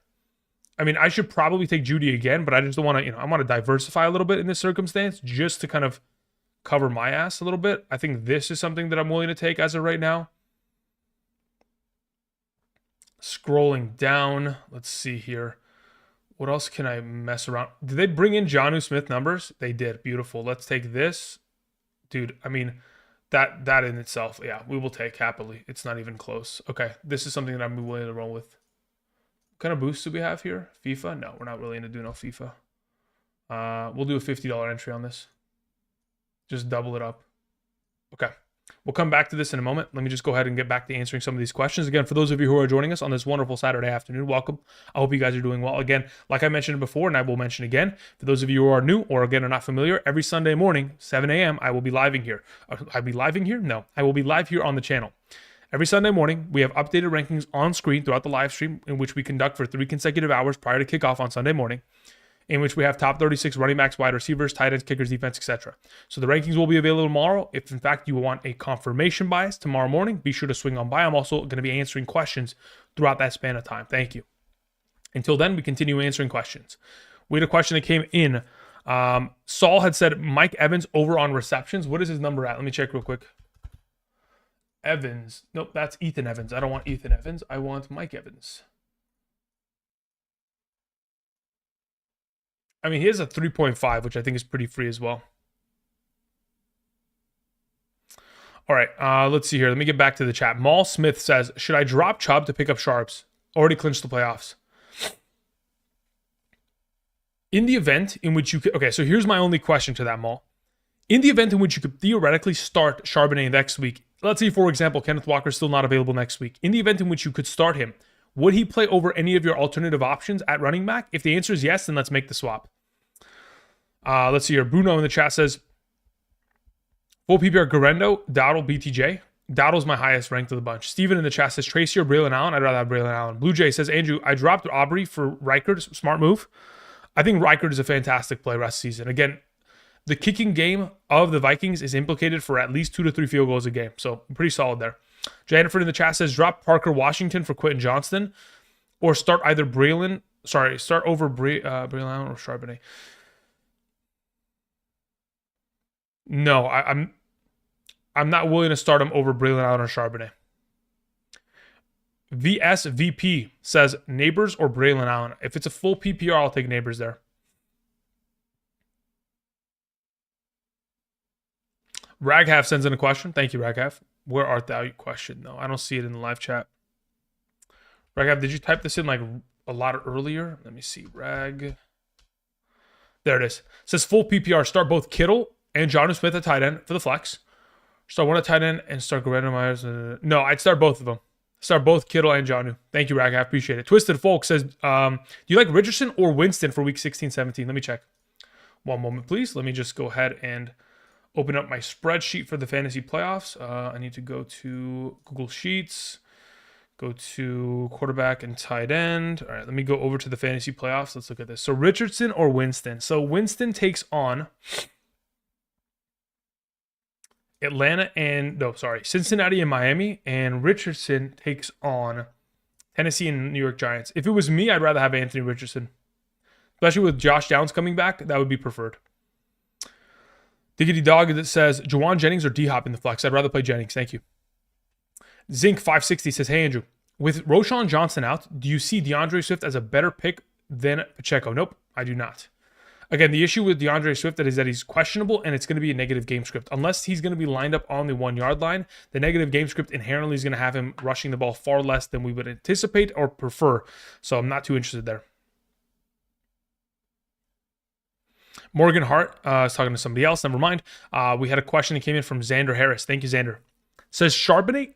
I mean, I should probably take Jeudy again, but I just don't want to, I want to diversify a little bit in this circumstance just to kind of cover my ass a little bit. I think this is something that I'm willing to take as of right now. Scrolling down, let's see here. What else can I mess around? Did they bring in Jonnu Smith numbers? They did. Beautiful. Let's take this. Dude, I mean, that in itself, yeah, we will take happily. It's not even close. Okay, this is something that I'm willing to roll with. What kind of boost do we have here? FIFA? No, we're not willing to do no FIFA. We'll do a $50 entry on this. Just double it up. Okay. We'll come back to this in a moment. Let me just go ahead and get back to answering some of these questions. Again, for those of you who are joining us on this wonderful Saturday afternoon, welcome. I hope you guys are doing well. Again, like I mentioned before, and I will mention again, for those of you who are new or again are not familiar, every Sunday morning, 7 a.m., I will be living here. I'll be living here? No, I will be live here on the channel. Every Sunday morning, we have updated rankings on screen throughout the live stream, in which we conduct for 3 consecutive hours prior to kickoff on Sunday morning, in which we have top 36 running backs, wide receivers, tight ends, kickers, defense, etc. So the rankings will be available tomorrow. If in fact you want a confirmation bias tomorrow morning, be sure to swing on by. I'm also going to be answering questions throughout that span of time. Thank you. Until then, we continue answering questions. We had a question that came in. Saul had said Mike Evans over on receptions. What is his number at? Let me check real quick. Evans. Nope, that's Ethan Evans. I don't want Ethan Evans. I want Mike Evans. I mean, he has a 3.5, which I think is pretty free as well. All right, let's see here. Let me get back to the chat. Maul Smith says, should I drop Chubb to pick up Sharps? Already clinched the playoffs. In the event in which you could... Okay, so here's my only question to that, Maul. In the event in which you could theoretically start Charbonnet next week, let's say, for example, Kenneth Walker's still not available next week. In the event in which you could start him, would he play over any of your alternative options at running back? If the answer is yes, then let's make the swap. Let's see here. Bruno in the chat says, full PPR Garendo, Dowdle, BTJ. Dowdle's my highest ranked of the bunch. Steven in the chat says, Tracy or Braylon Allen? I'd rather have Braylon Allen. Blue Jay says, Andrew, I dropped Aubrey for Reichert. Smart move. I think Reichert is a fantastic play rest season. Again, the kicking game of the Vikings is implicated for at least 2 to 3 field goals a game. So pretty solid there. Jennifer in the chat says, drop Parker Washington for Quentin Johnston, or start either start over Braylon Allen or Charbonnet. No, I'm not willing to start him over Braylon Allen or Charbonnet. VSVP says Neighbors or Braylon Allen. If it's a full PPR, I'll take Neighbors there. Raghav sends in a question. Thank you, Raghav. Where art thou? You question. No, I don't see it in the live chat. Raghav, did you type this in like a lot earlier? Let me see. There it is. It says full PPR. Start both Kittle and Jonnu Smith at tight end for the flex. Start one at tight end and start Garando Myers. No, I'd start both of them. Start both Kittle and Jonnu. Thank you, Raghav. Appreciate it. Twisted Folk says, do you like Richardson or Winston for week 16, 17? Let me check. One moment, please. Let me just go ahead and open up my spreadsheet for the fantasy playoffs. I need to go to Google Sheets, go to quarterback and tight end. All right, let me go over to the fantasy playoffs. Let's look at this. So Richardson or Winston? So Winston takes on Cincinnati and Miami, and Richardson takes on Tennessee and New York Giants. If it was me, I'd rather have Anthony Richardson. Especially with Josh Downs coming back, that would be preferred. Diggity Dog that says, Jawan Jennings or D-Hop in the flex? I'd rather play Jennings. Thank you. Zinc560 says, hey, Andrew, with Roshan Johnson out, do you see DeAndre Swift as a better pick than Pacheco? Nope, I do not. Again, the issue with DeAndre Swift is that he's questionable and it's going to be a negative game script. Unless he's going to be lined up on the 1 yard line, the negative game script inherently is going to have him rushing the ball far less than we would anticipate or prefer. So I'm not too interested there. Morgan Hart is talking to somebody else. Never mind. We had a question that came in from Xander Harris. Thank you, Xander. Says Charbonnet,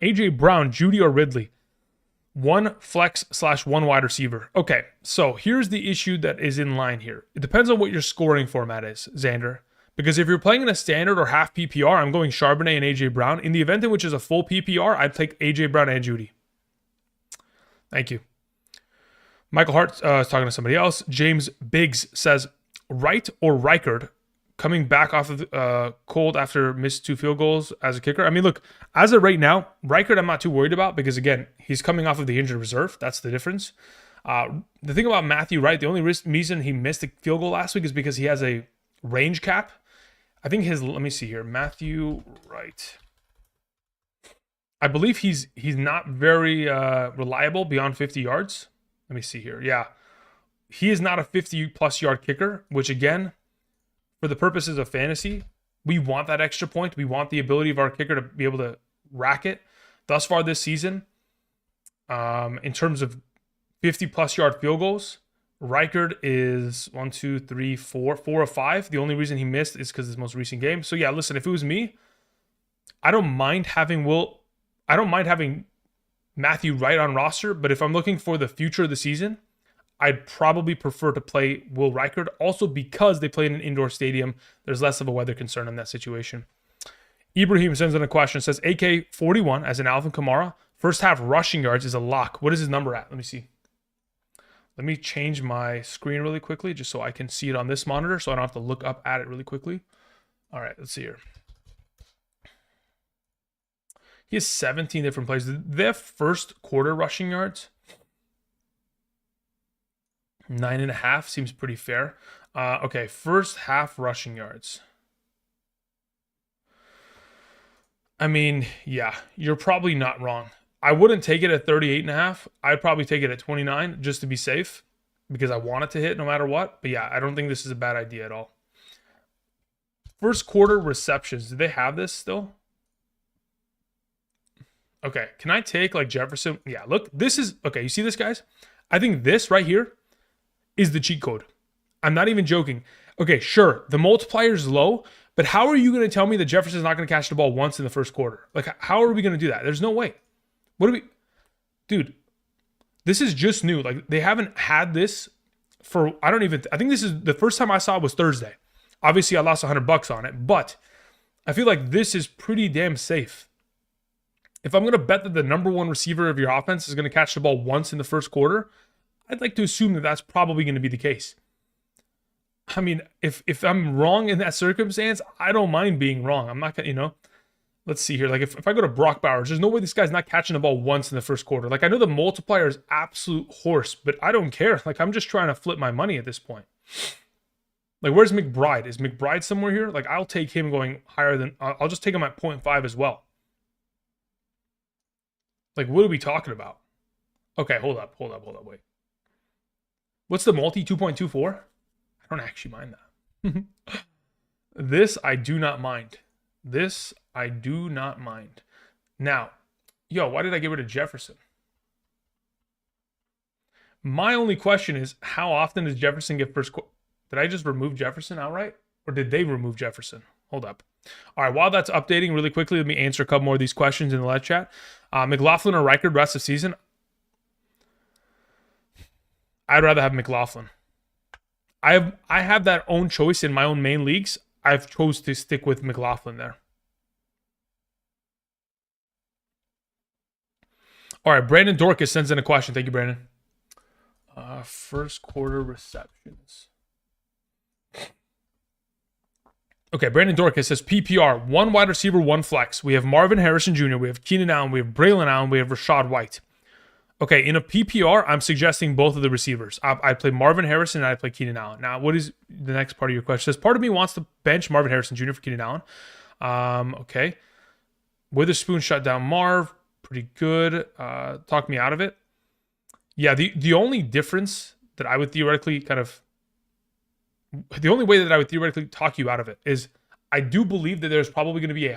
AJ Brown, Judy, or Ridley? One flex / one wide receiver. Okay, so here's the issue that is in line here. It depends on what your scoring format is, Xander. Because if you're playing in a standard or half PPR, I'm going Charbonnet and AJ Brown. In the event in which is a full PPR, I'd take AJ Brown and Judy. Thank you. Michael Hart is talking to somebody else. James Biggs says, Wright or Reichard coming back off of cold after missed 2 field goals as a kicker. I mean, look, as of right now, Reichard I'm not too worried about because, again, he's coming off of the injured reserve. That's the difference. The thing about Matthew Wright, the only reason he missed the field goal last week is because he has a range cap. I think let me see here, Matthew Wright. I believe he's not very reliable beyond 50 yards. Let me see here. Yeah, he is not a 50-plus yard kicker, which, again, for the purposes of fantasy, we want that extra point. We want the ability of our kicker to be able to rack it. Thus far this season, in terms of 50-plus yard field goals, Reichard is 1, 2, 3, 4 of 5. The only reason he missed is because of his most recent game. So yeah, listen, if it was me, I don't mind having Matthew Wright on roster, but if I'm looking for the future of the season, I'd probably prefer to play Will Reichard, also because they play in an indoor stadium. There's less of a weather concern in that situation. Ibrahim sends in a question, says AK-41 as in Alvin Kamara. First half rushing yards is a lock. What is his number at? Let me see. Let me change my screen really quickly just so I can see it on this monitor so I don't have to look up at it really quickly. All right, let's see here. He has 17 different plays. They have first quarter rushing yards. 9.5 seems pretty fair. Okay, first half rushing yards. I mean, yeah, you're probably not wrong. I wouldn't take it at 38.5. I'd probably take it at 29 just to be safe because I want it to hit no matter what. But yeah, I don't think this is a bad idea at all. First quarter receptions. Do they have this still? Okay, can I take like Jefferson? Yeah, look, this is, okay, you see this, guys? I think this right here is the cheat code. I'm not even joking. Okay, sure, the multiplier is low, but how are you going to tell me that Jefferson's not going to catch the ball once in the first quarter? Like, how are we going to do that? There's no way. What do we... Dude, this is just new. Like, they haven't had this for... I think this is... The first time I saw it was Thursday. Obviously, I lost $100 on it, but I feel like this is pretty damn safe. If I'm going to bet that the number one receiver of your offense is going to catch the ball once in the first quarter, I'd like to assume that that's probably going to be the case. I mean, if I'm wrong in that circumstance, I don't mind being wrong. I'm not going to, let's see here. Like, if I go to Brock Bowers, there's no way this guy's not catching the ball once in the first quarter. Like, I know the multiplier is absolute horse, but I don't care. Like, I'm just trying to flip my money at this point. Like, where's McBride? Is McBride somewhere here? Like, I'll take him going higher than... I'll just take him at 0.5 as well. Like, what are we talking about? Okay, hold up, wait. What's the multi? 2.24? I don't actually mind that. This I do not mind. Now, why did I get rid of Jefferson? My only question is, how often does Jefferson get first quarter? Did I just remove Jefferson outright? Or did they remove Jefferson? Hold up. All right, while that's updating really quickly, let me answer a couple more of these questions in the live chat. McLaughlin or Reichard rest of season? I'd rather have McLaughlin. I have that own choice in my own main leagues. I've chose to stick with McLaughlin there. All right, Brandon Dorcas sends in a question. Thank you, Brandon. First quarter receptions. Okay, Brandon Dorcas says PPR, 1 wide receiver, 1 flex. We have Marvin Harrison Jr., we have Keenan Allen, we have Braylon Allen, we have Rashad White. Okay, in a PPR, I'm suggesting both of the receivers. I play Marvin Harrison and I play Keenan Allen. Now, what is the next part of your question? It says part of me wants to bench Marvin Harrison Jr. for Keenan Allen. Okay. Witherspoon shut down Marv. Pretty good. Talk me out of it. Yeah, the only difference that I would theoretically kind of the only way that I would theoretically talk you out of it is I do believe that there's probably going to be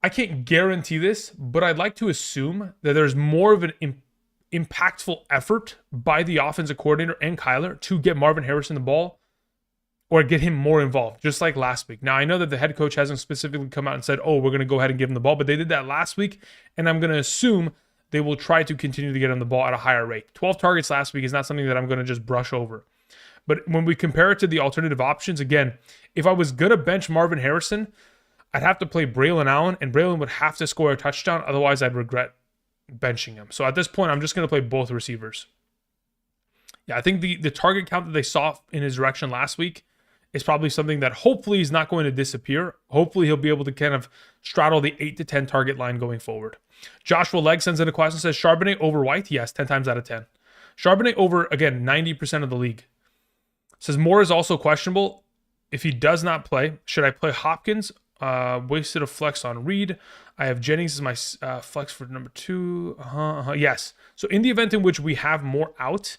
I can't guarantee this, but I'd like to assume that there's more of an impactful effort by the offensive coordinator and Kyler to get Marvin Harrison the ball or get him more involved, just like last week. Now, I know that the head coach hasn't specifically come out and said, oh, we're going to go ahead and give him the ball, but they did that last week, and I'm going to assume they will try to continue to get him the ball at a higher rate. 12 targets last week is not something that I'm going to just brush over. But when we compare it to the alternative options, again, if I was going to bench Marvin Harrison, I'd have to play Braylon Allen, and Braylon would have to score a touchdown. Otherwise, I'd regret benching him. So at this point, I'm just going to play both receivers. Yeah, I think the target count that they saw in his direction last week is probably something that hopefully is not going to disappear. Hopefully, he'll be able to kind of straddle the 8 to 10 target line going forward. Joshua Legg sends in a question, says, Charbonnet over White? Yes, 10 times out of 10. Charbonnet over, again, 90% of the league. Says, Moore is also questionable. If he does not play, should I play Hopkins? Wasted a flex on Reed. I have Jennings as my flex for number 2. Yes. So in the event in which we have Moore out,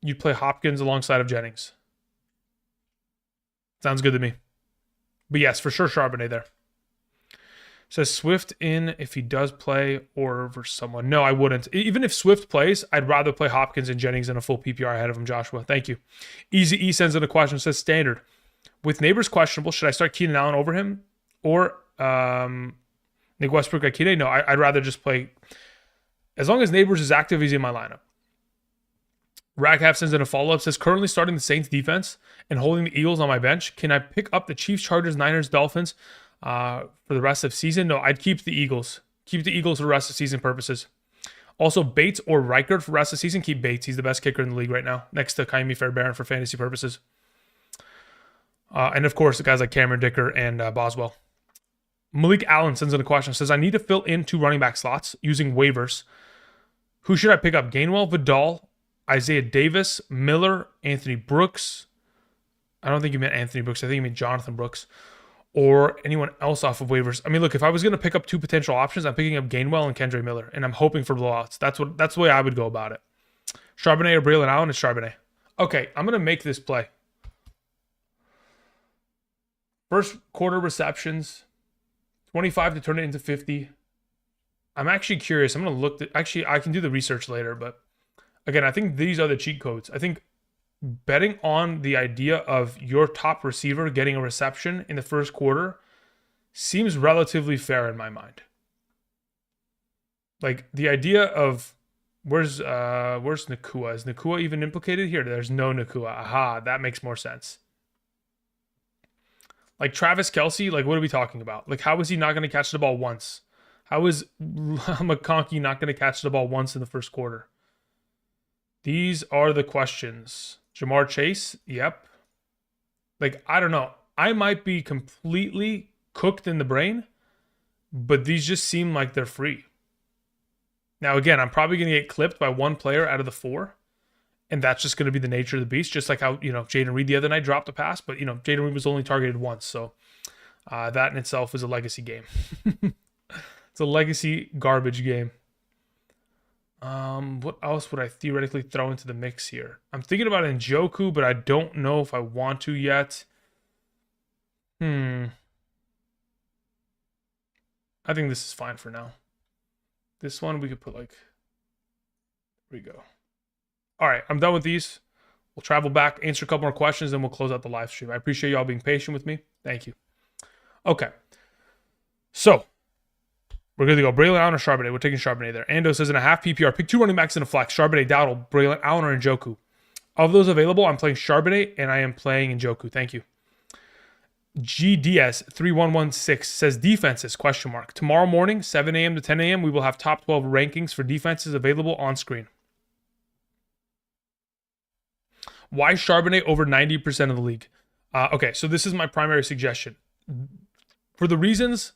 you'd play Hopkins alongside of Jennings. Sounds good to me. But yes, for sure, Charbonnet there. Says Swift in if he does play or versus someone. No, I wouldn't. Even if Swift plays, I'd rather play Hopkins and Jennings in a full PPR ahead of him, Joshua. Thank you. Easy E sends in a question. Says standard. With Neighbors questionable, should I start Keenan Allen over him? Or Nick Westbrook at Keenan? No, I'd rather just play. As long as Neighbors is active, he's in my lineup. Raghav sends in a follow-up. Says, currently starting the Saints defense and holding the Eagles on my bench. Can I pick up the Chiefs, Chargers, Niners, Dolphins for the rest of the season? No, I'd keep the Eagles. Keep the Eagles for the rest of season purposes. Also, Bates or Reichard for the rest of the season. Keep Bates. He's the best kicker in the league right now, next to Kaimi Fairbairn for fantasy purposes. And of course, the guys like Cameron Dicker and Boswell. Malik Allen sends in a question. Says, I need to fill in 2 running back slots using waivers. Who should I pick up? Gainwell, Vidal, Isaiah Davis, Miller, Anthony Brooks. I don't think you meant Anthony Brooks. I think you meant Jonathan Brooks. Or anyone else off of waivers. I mean, look, if I was going to pick up 2 potential options, I'm picking up Gainwell and Kendre Miller. And I'm hoping for blowouts. That's the way I would go about it. Charbonnet or Braylon Allen? It's Charbonnet. Okay, I'm going to make this play. First quarter receptions, 25 to turn it into 50. I'm actually curious. I'm going to look. Actually, I can do the research later. But again, I think these are the cheat codes. I think betting on the idea of your top receiver getting a reception in the first quarter seems relatively fair in my mind. Like the idea of where's Nakua? Is Nakua even implicated here? There's no Nakua. Aha, that makes more sense. Like Travis Kelce, like what are we talking about? Like how is he not going to catch the ball once? How is McConkey not going to catch the ball once in the first quarter? These are the questions. Jamar Chase, yep. Like, I don't know. I might be completely cooked in the brain, but these just seem like they're free. Now, again, I'm probably going to get clipped by one player out of the 4. And that's just going to be the nature of the beast, just like how, Jaden Reed the other night dropped a pass, but, Jaden Reed was only targeted once. So that in itself is a legacy game. It's a legacy garbage game. What else would I theoretically throw into the mix here? I'm thinking about Njoku, but I don't know if I want to yet. I think this is fine for now. This one we could put like, there we go. All right, I'm done with these. We'll travel back, answer a couple more questions, and we'll close out the live stream. I appreciate y'all being patient with me. Thank you. Okay. So, we're going to go Braylon Allen or Charbonnet. We're taking Charbonnet there. Ando says in a half PPR, pick 2 running backs in a flex. Charbonnet, Dowdle, Braylon Allen, or Njoku. Of those available, I'm playing Charbonnet, and I am playing Njoku. Thank you. GDS3116 says defenses, ? Tomorrow morning, 7 a.m. to 10 a.m., we will have top 12 rankings for defenses available on screen. Why Charbonnet over 90% of the league? Okay, so this is my primary suggestion. For the reasons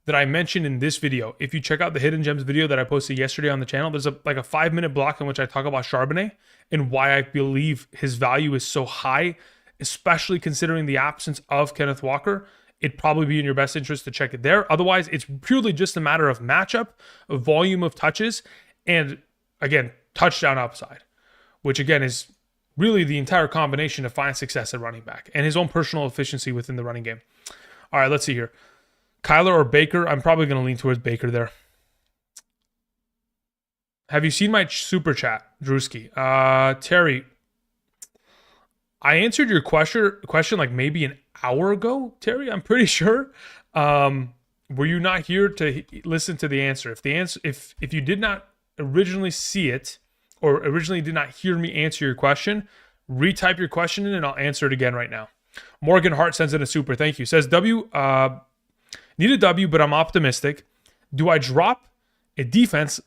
that I mentioned in this video, if you check out the Hidden Gems video that I posted yesterday on the channel, there's a 5-minute block in which I talk about Charbonnet and why I believe his value is so high, especially considering the absence of Kenneth Walker. It'd probably be in your best interest to check it there. Otherwise, it's purely just a matter of matchup, of volume of touches, and again, touchdown upside, which again is really the entire combination to find success at running back and his own personal efficiency within the running game. All right, let's see here. Kyler or Baker? I'm probably going to lean towards Baker there. Have you seen my super chat, Drewski? Terry, I answered your question like maybe an hour ago, Terry. I'm pretty sure. Were you not here to listen to the answer? If you did not originally see it or originally did not hear me answer your question, retype your question in and I'll answer it again right now. Morgan Hart sends in a super. Thank you. Says need a W, but I'm optimistic. Do I drop a defense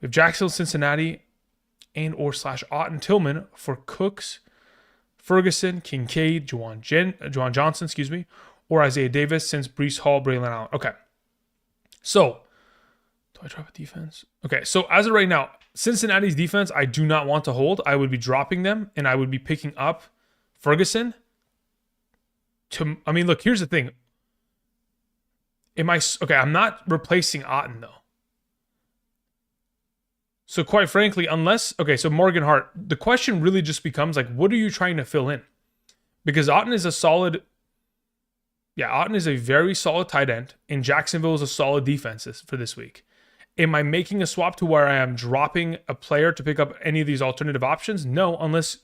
with Jacksonville, Cincinnati, and or / Otten Tillman for Cooks, Ferguson, Kincaid, Juwan Johnson, or Isaiah Davis since Breece Hall, Braylon Allen? Okay. So, do I drop a defense? Okay, so as of right now, Cincinnati's defense, I do not want to hold. I would be dropping them, and I would be picking up Ferguson. Look, here's the thing. I'm not replacing Otten, though. So quite frankly, so Morgan Hart, the question really just becomes like, what are you trying to fill in? Because Otten is Otten is a very solid tight end, and Jacksonville is a solid defense for this week. Am I making a swap to where I am dropping a player to pick up any of these alternative options? No, unless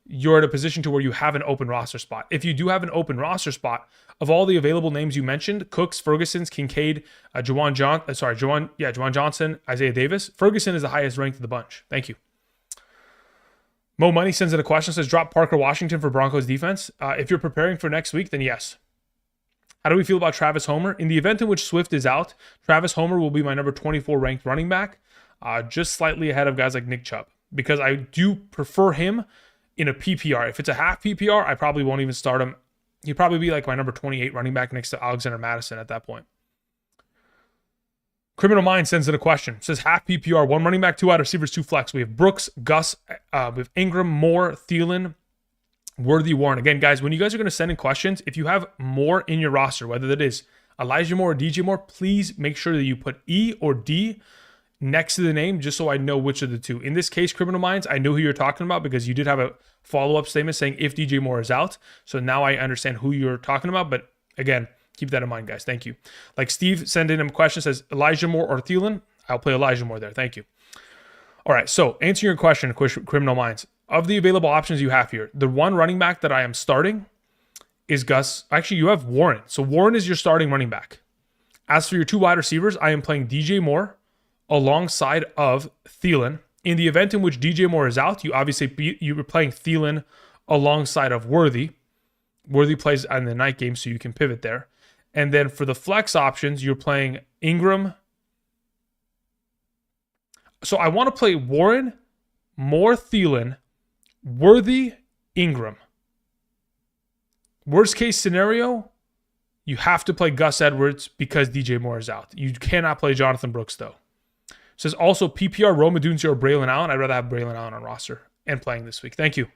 you're at a position to where you have an open roster spot. If you do have an open roster spot, of all the available names you mentioned, Cooks, Ferguson's, Kincaid, Juwan Johnson, Isaiah Davis, Ferguson is the highest ranked of the bunch. Thank you. Mo Money sends in a question, says drop Parker Washington for Broncos defense. If you're preparing for next week, then yes. How do we feel about Travis Homer? In the event in which Swift is out, Travis Homer will be my number 24 ranked running back, just slightly ahead of guys like Nick Chubb, because I do prefer him in a PPR. If it's a half PPR, I probably won't even start him. He'd probably be like my number 28 running back next to Alexander Madison at that point. Criminal Mind sends in a question. Says half PPR, 1 running back, 2 wide receivers, 2 flex. We have Brooks, Gus, with Ingram, Moore, Thielen, Worthy, Warren. Again, guys, when you guys are going to send in questions, if you have Moore in your roster, whether that is Elijah Moore or DJ Moore, please make sure that you put E or D next to the name just so I know which of the two. In this case, Criminal Minds, I know who you're talking about because you did have a follow-up statement saying if DJ Moore is out. So now I understand who you're talking about. But again, keep that in mind, guys. Thank you. Like Steve sent in a question, says Elijah Moore or Thielen. I'll play Elijah Moore there. Thank you. All right, so answering your question, Criminal Minds. Of the available options you have here, the one running back that I am starting is Gus. Actually, you have Warren. So Warren is your starting running back. As for your 2 wide receivers, I am playing DJ Moore alongside of Thielen. In the event in which DJ Moore is out, you were playing Thielen alongside of Worthy. Worthy plays in the night game, so you can pivot there. And then for the flex options, you're playing Ingram. So I want to play Warren, Moore, Thielen, Worthy, Ingram. Worst case scenario, you have to play Gus Edwards because DJ Moore is out. You cannot play Jonathan Brooks, though. It says also PPR, Rome Odunze or Braylon Allen. I'd rather have Braylon Allen on roster and playing this week. Thank you.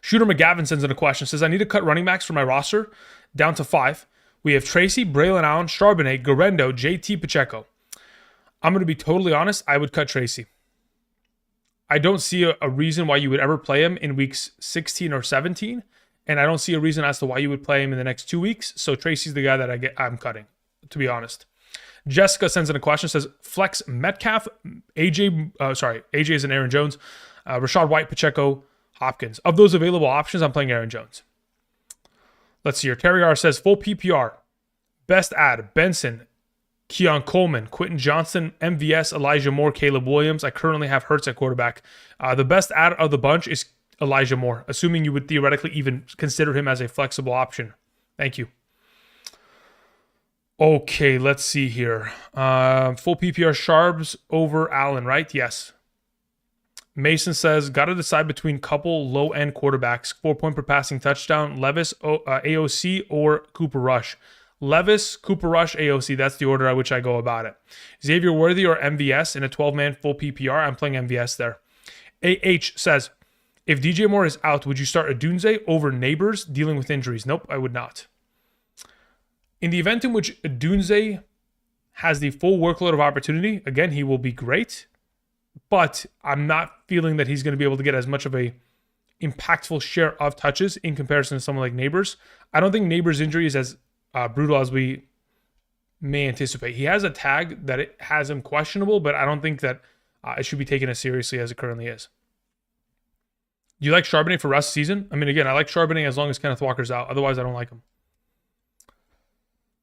Shooter McGavin sends in a question. Says, I need to cut running backs for my roster down to 5. We have Tracy, Braylon Allen, Charbonnet, Garendo, JT Pacheco. I'm going to be totally honest. I would cut Tracy. I don't see a reason why you would ever play him in weeks 16 or 17. And I don't see a reason as to why you would play him in the next 2 weeks. So Tracy's the guy that I'm cutting, to be honest. Jessica sends in a question, says, flex Metcalf, AJ is an Aaron Jones, Rashad White, Pacheco, Hopkins. Of those available options, I'm playing Aaron Jones. Let's see here. Terry R says, full PPR, best ad, Benson, Keon Coleman, Quentin Johnson, MVS, Elijah Moore, Caleb Williams. I currently have Hurts at quarterback. The best ad of the bunch is Elijah Moore, assuming you would theoretically even consider him as a flexible option. Thank you. Okay, let's see here. Full PPR Sharps over Allen, right? Yes. Mason says, got to decide between couple low-end quarterbacks, 4 point per passing touchdown, Levis, AOC, or Cooper Rush. Levis, Cooper Rush, AOC. That's the order at which I go about it. Xavier Worthy or MVS in a 12-man full PPR. I'm playing MVS there. AH says, if DJ Moore is out, would you start Odunze over Neighbors dealing with injuries? Nope, I would not. In the event in which Odunze has the full workload of opportunity, again, he will be great, but I'm not feeling that he's going to be able to get as much of a impactful share of touches in comparison to someone like Neighbors. I don't think Neighbors' injury is as brutal as we may anticipate. He has a tag that it has him questionable, but I don't think that it should be taken as seriously as it currently is. Do you like Charbonnet for rest of the season? I mean, again, I like Charbonnet as long as Kenneth Walker's out. Otherwise, I don't like him.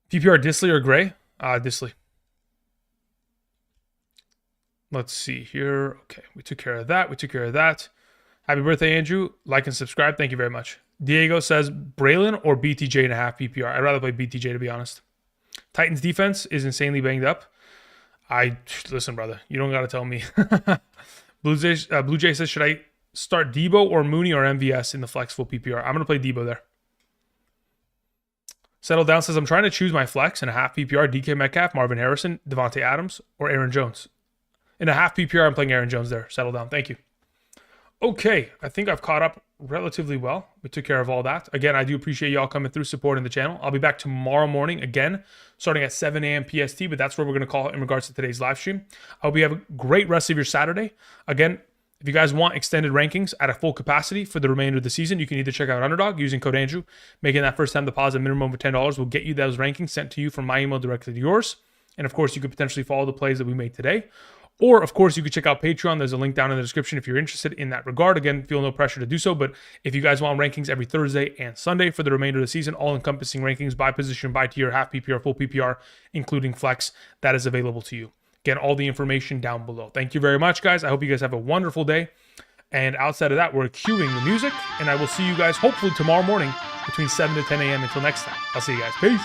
PPR Disley or Gray? Disley. Let's see here. Okay, we took care of that. Happy birthday, Andrew. Like and subscribe. Thank you very much. Diego says Braylon or BTJ and a half PPR. I'd rather play BTJ, to be honest. Titans defense is insanely banged up. Listen, brother, you don't got to tell me. Blue Jay says, should I start Debo or Mooney or MVS in the flex full PPR? I'm going to play Debo there. Settle Down says, I'm trying to choose my flex in a half PPR, DK Metcalf, Marvin Harrison, Devontae Adams, or Aaron Jones. In a half PPR, I'm playing Aaron Jones there. Settle down. Thank you. Okay, I think I've caught up relatively well. We took care of all that. Again, I do appreciate y'all coming through, supporting the channel. I'll be back tomorrow morning again, starting at 7 a.m. PST, but that's where we're going to call it in regards to today's live stream. I hope you have a great rest of your Saturday. Again, if you guys want extended rankings at a full capacity for the remainder of the season, you can either check out Underdog using code Andrew. Making that first-time deposit minimum of $10 will get you those rankings sent to you from my email directly to yours. And, of course, you could potentially follow the plays that we made today. Or, of course, you could check out Patreon. There's a link down in the description if you're interested in that regard. Again, feel no pressure to do so. But if you guys want rankings every Thursday and Sunday for the remainder of the season, all-encompassing rankings by position, by tier, half PPR, full PPR, including flex, that is available to you. Again, all the information down below. Thank you very much, guys. I hope you guys have a wonderful day. And outside of that, we're cueing the music. And I will see you guys hopefully tomorrow morning between 7 to 10 a.m. Until next time, I'll see you guys. Peace.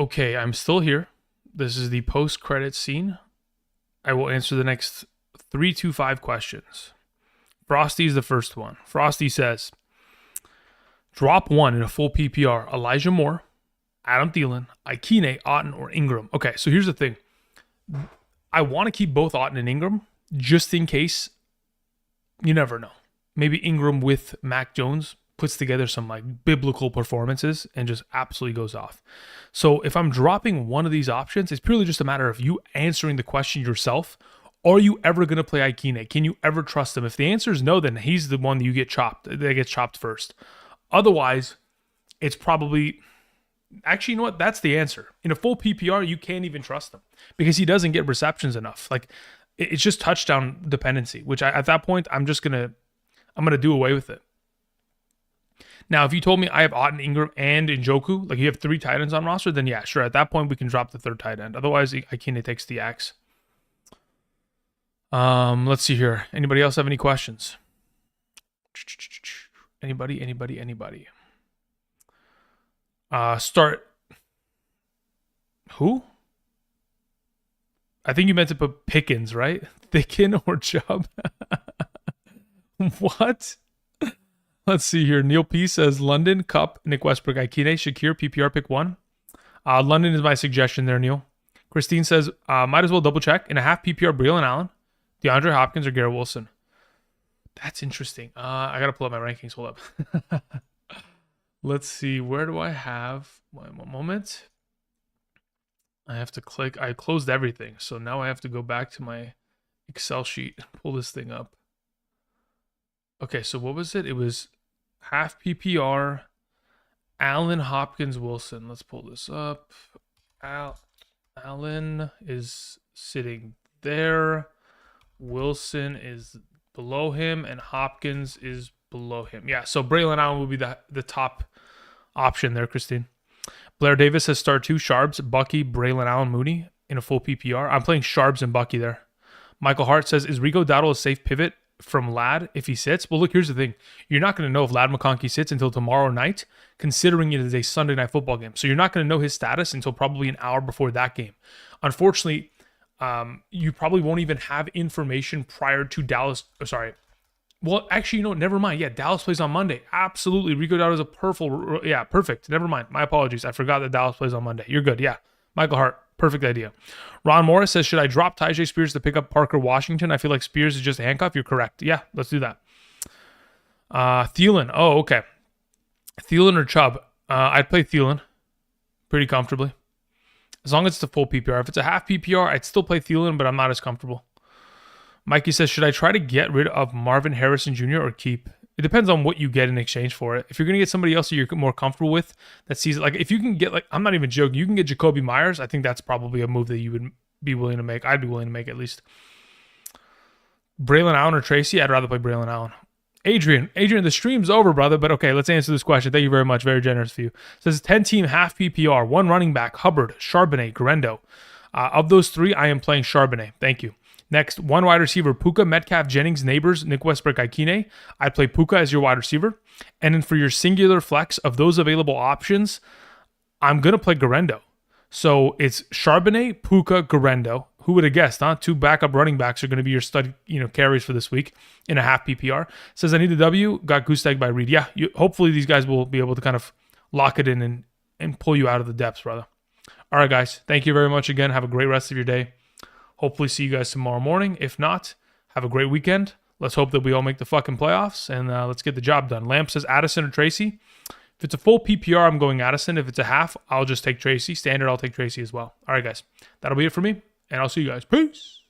Okay, I'm still here. This is the post-credit scene. I will answer the next 3 to 5 questions. Frosty is the first one. Frosty says, drop one in a full PPR. Elijah Moore, Adam Thielen, Ikene, Otten, or Ingram. Okay, so here's the thing. I want to keep both Otten and Ingram just in case. You never know. Maybe Ingram with Mac Jones puts together some like biblical performances and just absolutely goes off. So if I'm dropping one of these options, it's purely just a matter of you answering the question yourself Are you ever going to play Aikine? Can you ever trust him? If the answer is no, then he's the one that gets chopped first. Otherwise, it's probably... Actually, you know what? That's the answer. In a full PPR, you can't even trust him because he doesn't get receptions enough. Like, it's just touchdown dependency, which at that point, I'm gonna do away with it. Now, if you told me I have Otton, Ingram, and Njoku, like you have 3 tight ends on roster, then yeah, sure. At that point, we can drop the 3rd tight end. Otherwise, Aikine takes the axe. Let's see here. Anybody else have any questions? Anybody? Start. Who? I think you meant to put Pickens, right? Thicken or Chubb? What? Let's see here. Neil P says London, Cup, Nick Westbrook, Aikine, Shakir, PPR pick 1. London is my suggestion there, Neil. Christine says, might as well double check. In a half PPR, Braylon Allen, DeAndre Hopkins, or Garrett Wilson. That's interesting. I got to pull up my rankings. Hold up. Let's see. Where do I have... One moment. I have to click. I closed everything. So now I have to go back to my Excel sheet. Pull this thing up. Okay, so what was it? It was half PPR, Allen, Hopkins, Wilson. Let's pull this up. Allen is sitting there. Wilson is below him, and Hopkins is below him. Yeah, so Braylon Allen will be the top option there, Christine. Blair Davis has start 2, Sharps, Bucky, Braylon Allen, Mooney in a full PPR. I'm playing Sharps and Bucky there. Michael Hart says, is Rico Dowdle a safe pivot from Ladd if he sits? Well, look, here's the thing. You're not going to know if Ladd McConkey sits until tomorrow night, considering it is a Sunday night football game. So you're not going to know his status until probably an hour before that game. Unfortunately, you probably won't even have information prior to Dallas. Sorry. Well, actually, never mind. Yeah, Dallas plays on Monday. Absolutely. Rico Dowdle is a perfect. Never mind. My apologies. I forgot that Dallas plays on Monday. You're good. Yeah. Michael Hart. Perfect idea. Ron Morris says, should I drop Tyjae Spears to pick up Parker Washington? I feel like Spears is just a handcuff. You're correct. Yeah, let's do that. Thielen. Oh, okay. Thielen or Chubb? I'd play Thielen pretty comfortably. As long as it's a full PPR. If it's a half PPR, I'd still play Thielen, but I'm not as comfortable. Mikey says, should I try to get rid of Marvin Harrison Jr. or keep? It depends on what you get in exchange for it. If you're going to get somebody else that you're more comfortable with that sees it, like if you can get, like, I'm not even joking, you can get Jacoby Myers. I think that's probably a move that you would be willing to make. I'd be willing to make at least. Braylon Allen or Tracy? I'd rather play Braylon Allen. Adrian, the stream's over, brother, but okay, let's answer this question. Thank you very much. Very generous of you. It says 10-team half PPR, 1 running back, Hubbard, Charbonnet, Garendo. Of those 3, I am playing Charbonnet. Thank you. Next, 1 wide receiver, Puka, Metcalf, Jennings, Neighbors, Nick Westbrook, Aikine. I'd play Puka as your wide receiver. And then for your singular flex of those available options, I'm going to play Garendo. So it's Charbonnet, Puka, Garendo. Who would have guessed, huh? 2 backup running backs are going to be your stud, carries for this week in a half PPR. Says, I need the W. Got goose egg by Reed. Yeah, hopefully these guys will be able to kind of lock it in and pull you out of the depths, brother. All right, guys. Thank you very much again. Have a great rest of your day. Hopefully see you guys tomorrow morning. If not, have a great weekend. Let's hope that we all make the fucking playoffs, and let's get the job done. Lamp says Addison or Tracy. If it's a full PPR, I'm going Addison. If it's a half, I'll just take Tracy. Standard, I'll take Tracy as well. All right, guys. That'll be it for me, and I'll see you guys. Peace.